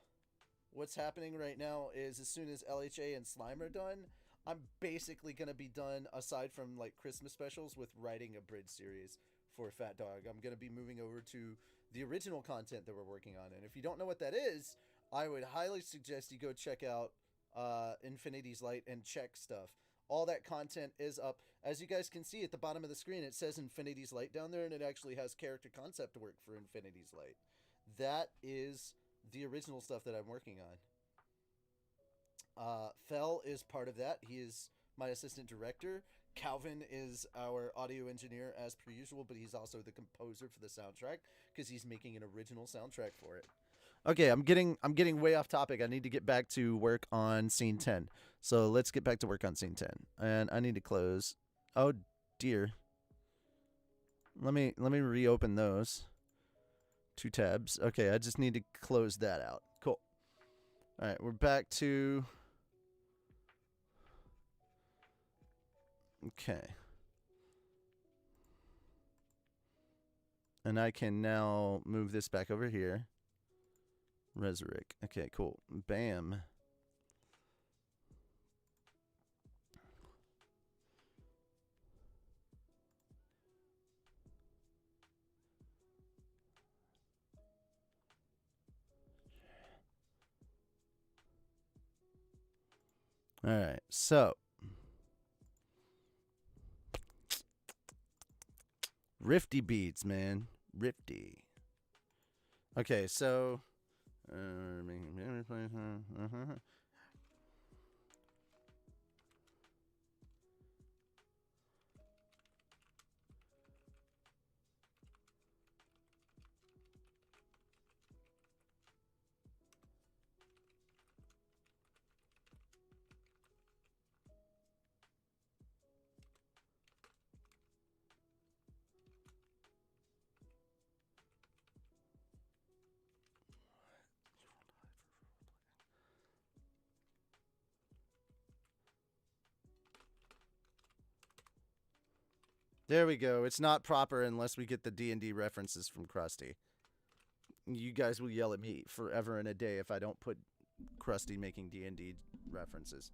[SPEAKER 1] What's happening right now is, as soon as LHA and Slime are done, I'm basically going to be done, aside from, like, Christmas specials, with writing a bridge series for Fat Dog. I'm going to be moving over to the original content that we're working on. And if you don't know what that is, I would highly suggest you go check out Infinity's Light and check stuff. All that content is up. As you guys can see at the bottom of the screen, it says Infinity's Light down there, and it actually has character concept work for Infinity's Light. That is the original stuff that I'm working on. Fell is part of that. He is my assistant director. Calvin is our audio engineer as per usual, but he's also the composer for the soundtrack because he's making an original soundtrack for it. Okay, I'm getting way off topic. I need to get back to work on scene 10. So let's get back to work on scene 10. And I need to close. Oh dear. Let me reopen those. 2 tabs. Okay, I just need to close that out. Cool. All right, we're back to. Okay. And I can now move this back over here. Resurrect. Okay, cool. Bam. All right, so Rifty beats, man. Rifty. Okay, so There we go. It's not proper unless we get the D&D references from Krusty. You guys will yell at me forever and a day if I don't put Krusty making D&D references.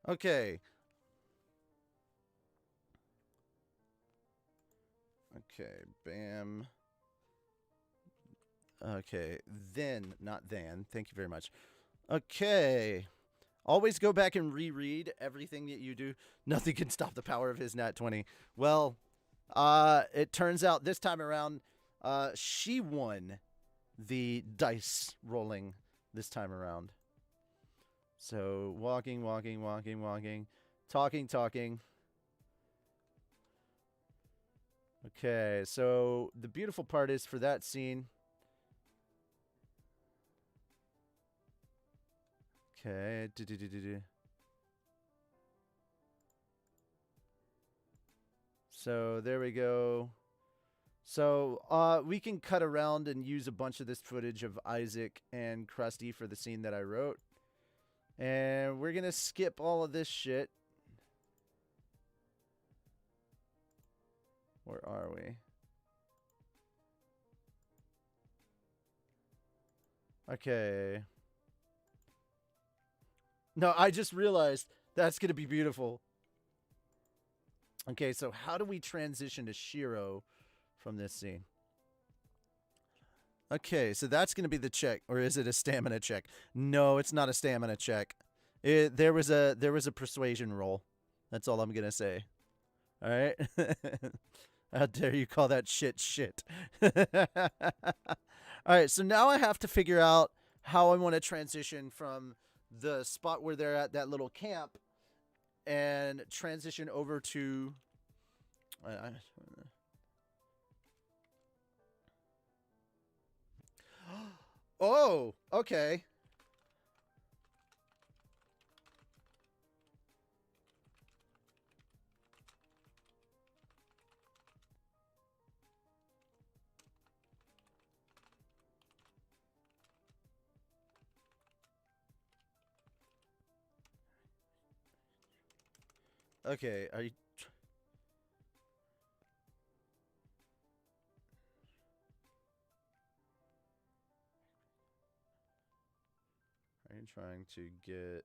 [SPEAKER 1] Okay. Okay, bam. Okay, then, not then. Thank you very much. Okay. Always go back and reread everything that you do. Nothing can stop the power of his nat 20. Well, it turns out this time around, she won the dice rolling this time around. So, walking, talking. Okay, so the beautiful part is for that scene. Okay. So there we go. So we can cut around and use a bunch of this footage of Isaac and Krusty for the scene that I wrote. And we're going to skip all of this shit. Where are we? Okay. No, I just realized that's going to be beautiful. Okay, so how do we transition to Shiro from this scene? Okay, so that's going to be the check, or is it a stamina check? No, it's not a stamina check. There was a persuasion roll. That's all I'm going to say. All right? How dare you call that shit? All right, so now I have to figure out how I want to transition from the spot where they're at that little camp and transition over to oh, okay. Okay, are you trying to get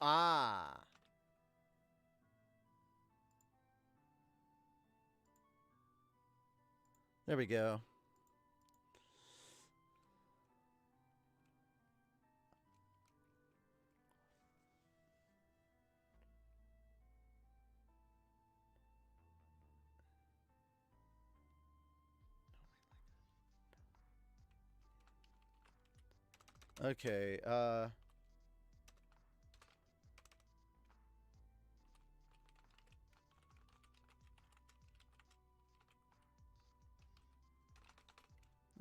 [SPEAKER 1] ah. There we go. Okay,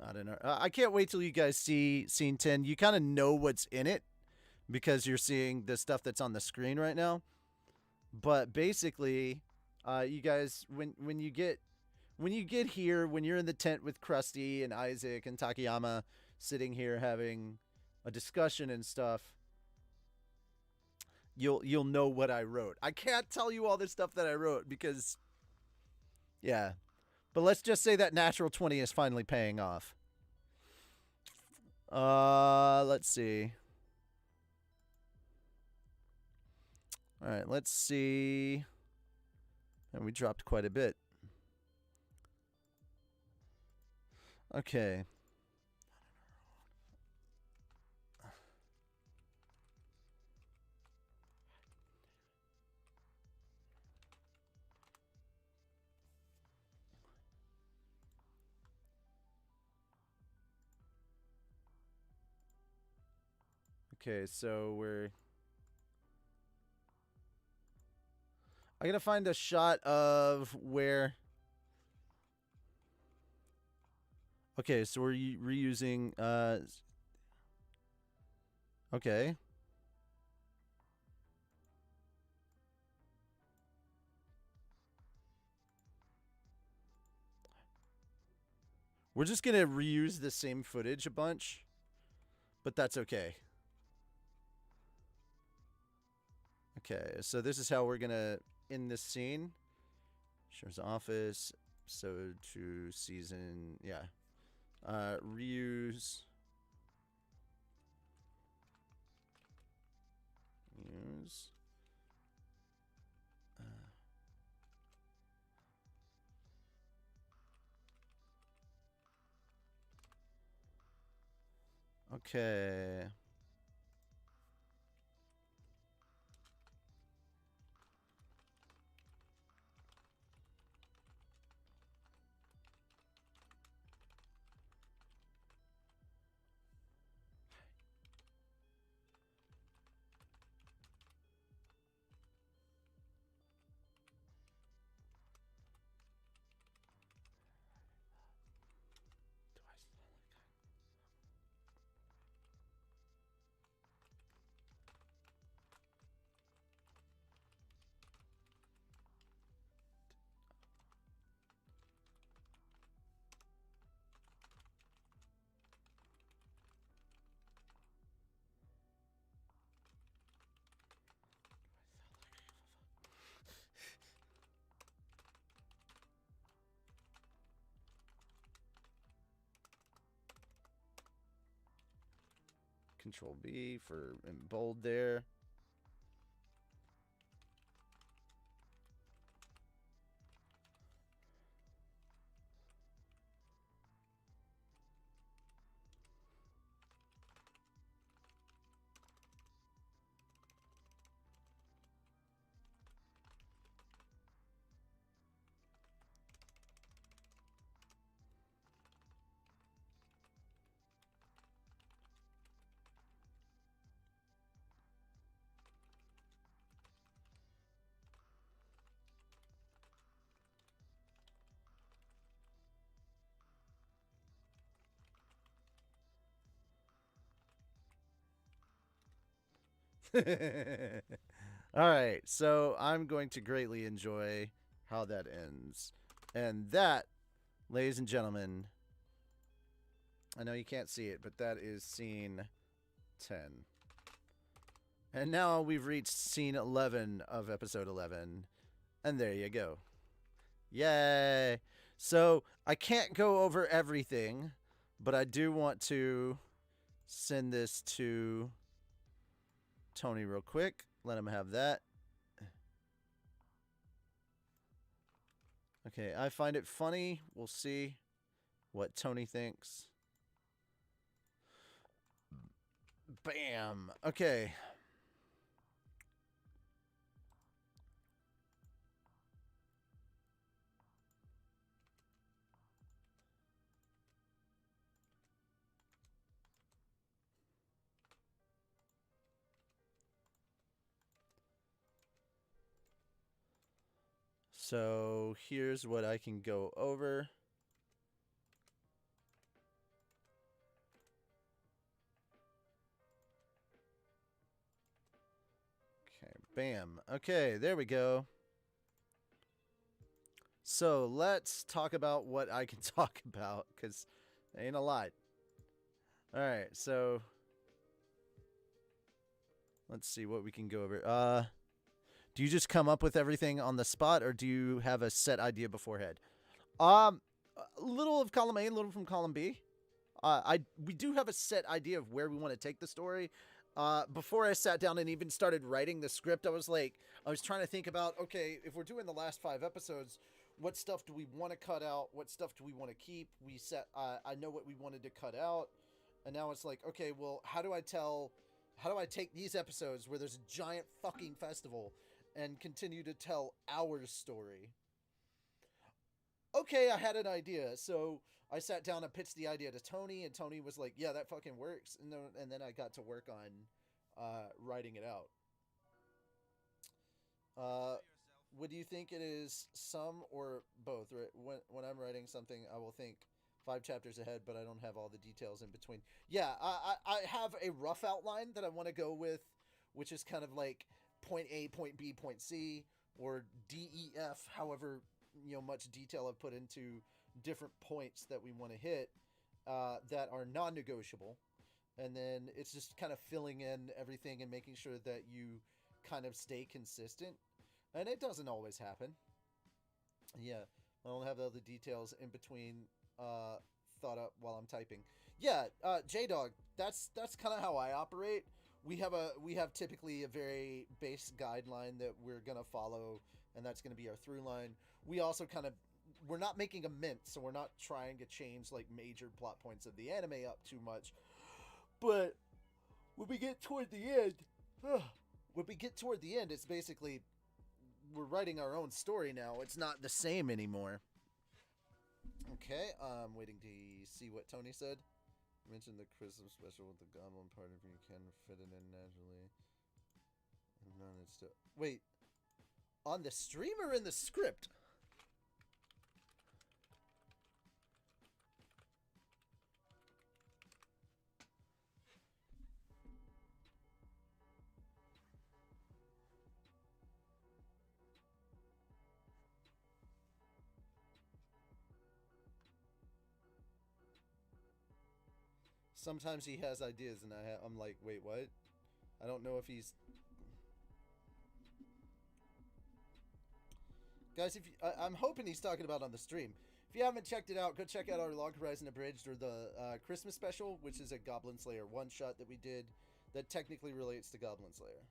[SPEAKER 1] I don't know. I can't wait till you guys see scene 10. You kind of know what's in it because you're seeing the stuff that's on the screen right now. But basically, you guys, when you get here, when you're in the tent with Krusty and Isaac and Takayama sitting here having a discussion and stuff, you'll know what I wrote. I can't tell you all this stuff that I wrote because yeah. But let's just say that natural 20 is finally paying off. Let's see. All right, let's see. And we dropped quite a bit. Okay. Okay, so I gotta find a shot of where. Okay, so we're reusing. Okay. We're just gonna reuse the same footage a bunch, but that's okay. Okay, so this is how we're gonna end this scene. Shows office, episode 2, season, yeah. Reuse. Use. Okay. Control B for in bold there. All right, so I'm going to greatly enjoy how that ends. And that, ladies and gentlemen, I know you can't see it, but that is scene 10. And now we've reached scene 11 of episode 11. And there you go. Yay! So I can't go over everything, but I do want to send this to Tony real quick. Let him have that. Okay, I find it funny. We'll see what Tony thinks. Bam. Okay. So here's what I can go over. Okay, bam. Okay, there we go. So let's talk about what I can talk about, because ain't a lot. All right, so Let's see what we can go over. Do you just come up with everything on the spot, or do you have a set idea beforehand? A little of column A, a little from column B. We do have a set idea of where we want to take the story. Before I sat down and even started writing the script, I was trying to think about, okay, if we're doing the last 5 episodes, what stuff do we want to cut out? What stuff do we want to keep? I know what we wanted to cut out, and now it's like, okay, well, how do I take these episodes where there's a giant fucking festival and continue to tell our story? Okay, I had an idea, so I sat down and pitched the idea to Tony, and Tony was like, "Yeah, that fucking works." And then I got to work on writing it out. Would you think it is some or both? Right? When I'm writing something, I will think 5 chapters ahead, but I don't have all the details in between. Yeah, I have a rough outline that I want to go with, which is kind of like point A, point B, point C, or D, E, F, however much detail I've put into different points that we want to hit that are non-negotiable, and then it's just kind of filling in everything and making sure that you kind of stay consistent, and it doesn't always happen. Yeah, I don't have all the details in between thought up while I'm typing. Yeah, J-Dog, that's kind of how I operate. We have typically a very base guideline that we're gonna follow, and that's gonna be our through line. We also we're not making a mint, so we're not trying to change like major plot points of the anime up too much. But when we get toward the end, it's basically we're writing our own story now. It's not the same anymore. Okay, I'm waiting to see what Tony said. Mentioned the Christmas special with the goblin part if you can fit it in naturally. None it's still wait. On the stream or in the script? Sometimes he has ideas, and I'm like, wait, what? I don't know if he's... Guys, I'm hoping he's talking about on the stream. If you haven't checked it out, go check out our Log Horizon Abridged or the Christmas special, which is a Goblin Slayer one-shot that we did that technically relates to Goblin Slayer.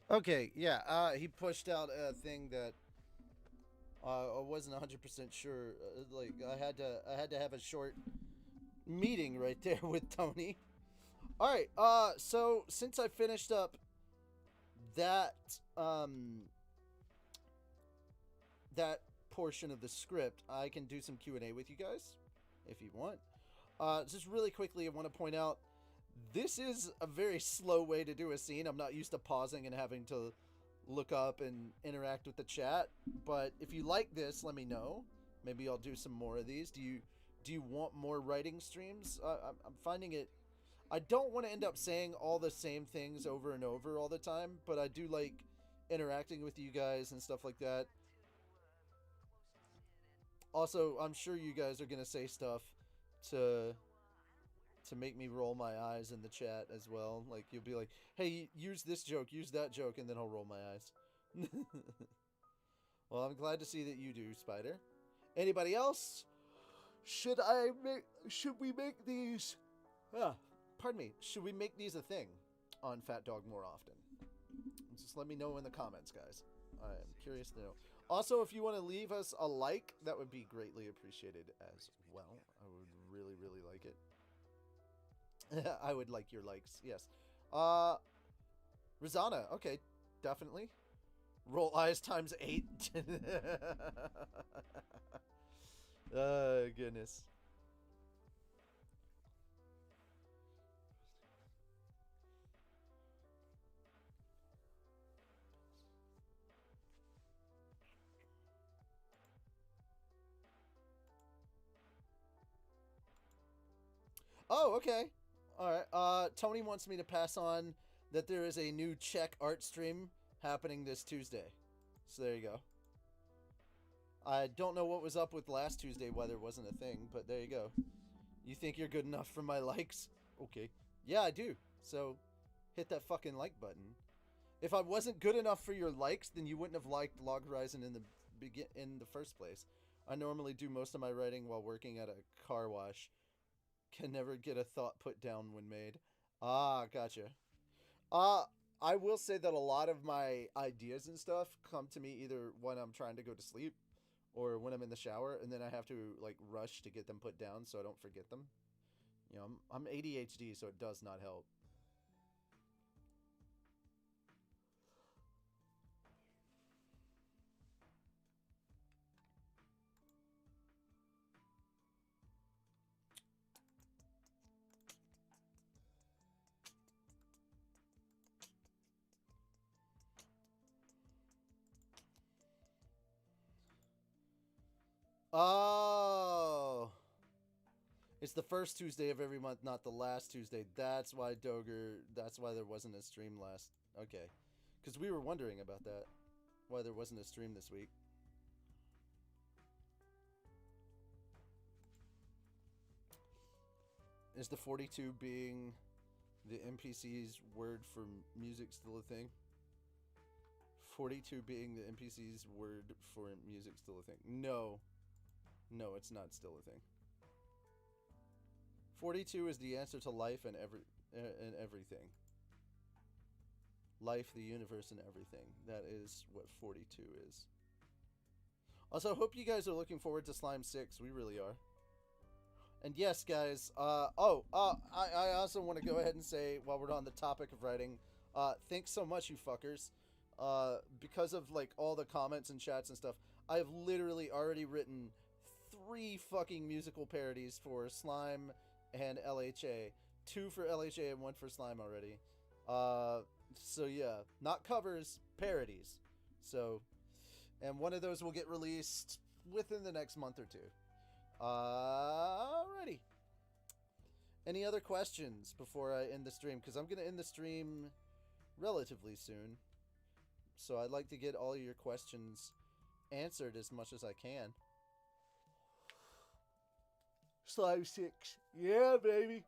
[SPEAKER 1] Okay, yeah, he pushed out a thing that I wasn't 100% sure. Like I had to have a short meeting right there with Tony. All right, so since I finished up that that portion of the script, I can do some Q&A with you guys if you want. Just really quickly, I want to point out this is a very slow way to do a scene. I'm not used to pausing and having to look up and interact with the chat. But if you like this, let me know. Maybe I'll do some more of these. Do you want more writing streams? I'm finding it... I don't want to end up saying all the same things over and over all the time, but I do like interacting with you guys and stuff like that. Also, I'm sure you guys are going to say stuff to make me roll my eyes in the chat as well. Like, you'll be like, hey, use this joke, use that joke, and then I'll roll my eyes. Well, I'm glad to see that you do, Spider. Anybody else? Should we make these... pardon me. Should we make these a thing on Fat Dog more often? Just let me know in the comments, guys. I am curious to know. Also, if you want to leave us a like, that would be greatly appreciated as well. I would really, really like it. I would like your likes, yes. Rizana, okay, definitely. Roll eyes times 8. Goodness. Oh, okay. Alright, Tony wants me to pass on that there is a new Czech art stream happening this Tuesday. So there you go. I don't know what was up with last Tuesday, why there wasn't a thing, but there you go. You think you're good enough for my likes? Okay. Yeah, I do. So, hit that fucking like button. If I wasn't good enough for your likes, then you wouldn't have liked Log Horizon in the first place. I normally do most of my writing while working at a car wash. Can never get a thought put down when made. Ah, gotcha. I will say that a lot of my ideas and stuff come to me either when I'm trying to go to sleep or when I'm in the shower, and then I have to, like, rush to get them put down so I don't forget them. You know, I'm ADHD, so it does not help. Oh, it's the first Tuesday of every month, not the last Tuesday. That's why that's why there wasn't a stream last. Okay, because we were wondering about that, why there wasn't a stream this week. Is the 42 being the NPC's word for music still a thing? 42 being the NPC's word for music still a thing? No. No, it's not still a thing. 42 is the answer to life and everything. Life, the universe, and everything. That is what 42 is. Also, hope you guys are looking forward to Slime 6. We really are. And yes, guys, I also want to go ahead and say, while we're on the topic of writing, thanks so much, you fuckers. Because of, like, all the comments and chats and stuff, I've literally already written 3 fucking musical parodies for Slime and LHA. 2 for LHA and 1 for Slime already. So yeah, not covers, parodies. So, and one of those will get released within the next month or 2. Alrighty. Any other questions before I end the stream? Because I'm going to end the stream relatively soon. So I'd like to get all of your questions answered as much as I can. Slime 6. Yeah, baby.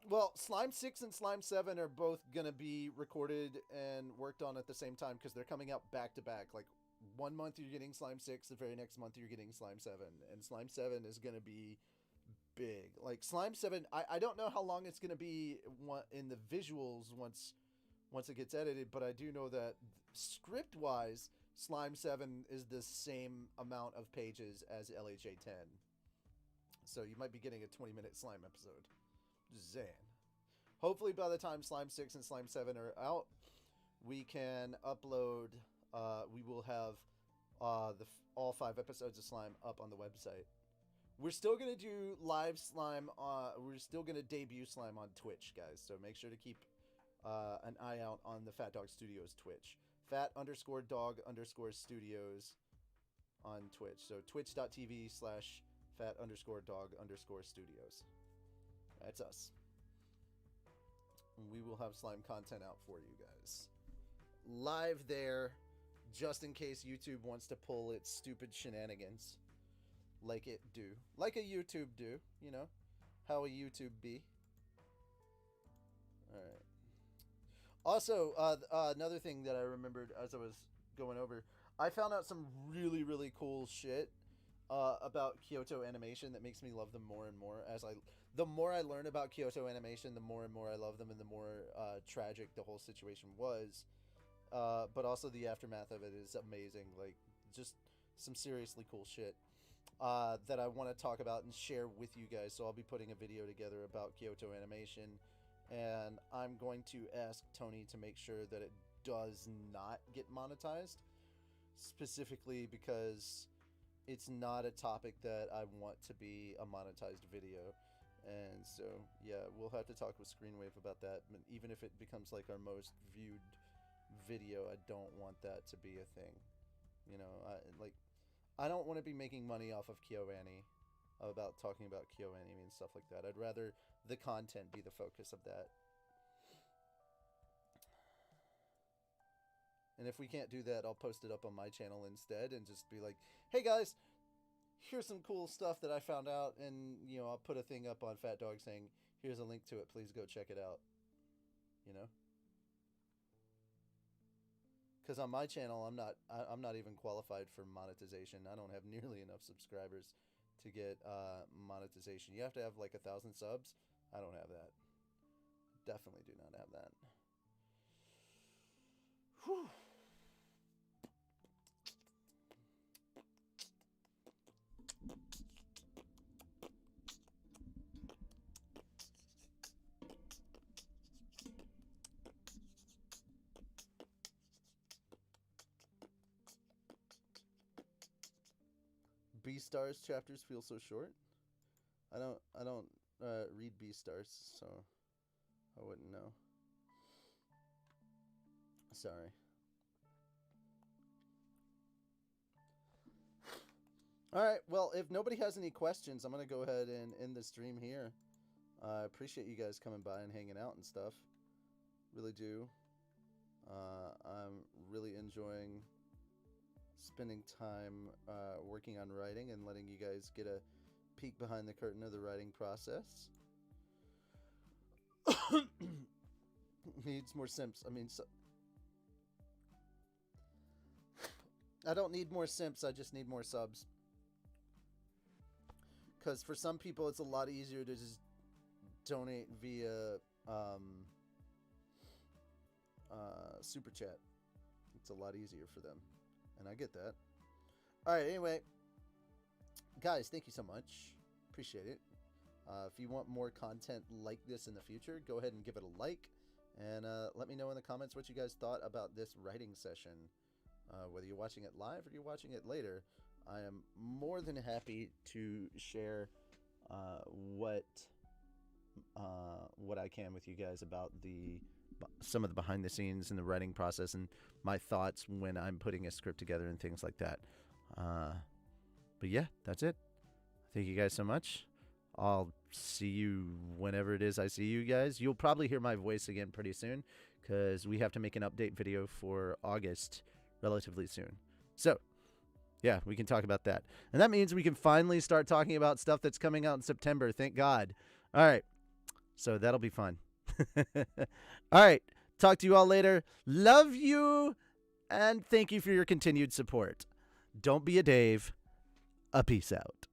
[SPEAKER 1] Well, Slime 6 and Slime 7 are both going to be recorded and worked on at the same time because they're coming out back to back. Like, one month you're getting Slime 6, the very next month you're getting Slime 7. And Slime 7 is going to be big. Like, Slime 7, I don't know how long it's going to be in the visuals once it gets edited, but I do know that script-wise, Slime 7 is the same amount of pages as LHA 10. So you might be getting a 20-minute Slime episode. Zan. Hopefully by the time Slime 6 and Slime 7 are out, we can upload, we will have all 5 episodes of Slime up on the website. We're still gonna do live Slime. We're still gonna debut Slime on Twitch, guys. So make sure to keep an eye out on the PhatDogStudios Twitch. Phat_dog_studios on Twitch. So twitch.tv/phat_dog_studios. That's us. We will have Slime content out for you guys. Live there, just in case YouTube wants to pull its stupid shenanigans. Like it do. Like a YouTube do, you know. How a YouTube be. Alright. Also, another thing that I remembered as I was going over, I found out some really, really cool shit about Kyoto Animation that makes me love them more and more. The more I learn about Kyoto Animation, the more and more I love them, and the more tragic the whole situation was. But also the aftermath of it is amazing. Like, just some seriously cool shit that I want to talk about and share with you guys. So I'll be putting a video together about Kyoto Animation, and I'm going to ask Tony to make sure that it does not get monetized, specifically because it's not a topic that I want to be a monetized video. And so, yeah, we'll have to talk with Screenwave about that. But even if it becomes like our most viewed video, I don't want that to be a thing. You know, I don't want to be making money off of KyoAni, about talking about KyoAni and stuff like that. I'd rather the content be the focus of that. And if we can't do that, I'll post it up on my channel instead and just be like, hey guys, here's some cool stuff that I found out, and, you know, I'll put a thing up on PhatDog saying, here's a link to it, please go check it out. You know? Because on my channel, I'm not even qualified for monetization. I don't have nearly enough subscribers to get monetization. You have to have like 1,000 subs. I don't have that. Definitely do not have that. Whew. B-Stars chapters feel so short. I don't read B-Stars, so I wouldn't know. Sorry. Alright, well, if nobody has any questions, I'm going to go ahead and end the stream here. I appreciate you guys coming by and hanging out and stuff. Really do. I'm really enjoying spending time working on writing and letting you guys get a peek behind the curtain of the writing process. Needs more simps. I mean, I don't need more simps, I just need more subs. Because for some people, it's a lot easier to just donate via Super Chat. It's a lot easier for them. And I get that. Alright, anyway. Guys, thank you so much. Appreciate it. If you want more content like this in the future, go ahead and give it a like. And let me know in the comments what you guys thought about this writing session. Whether you're watching it live or you're watching it later, I am more than happy to share what I can with you guys about some of the behind the scenes and the writing process and my thoughts when I'm putting a script together and things like that. But yeah, that's it. Thank you guys so much. I'll see you whenever it is I see you guys. You'll probably hear my voice again pretty soon because we have to make an update video for August relatively soon. So yeah, we can talk about that. And that means we can finally start talking about stuff that's coming out in September. Thank God. All right. So that'll be fun. All right. Talk to you all later. Love you. And thank you for your continued support. Don't be a Dave. A peace out.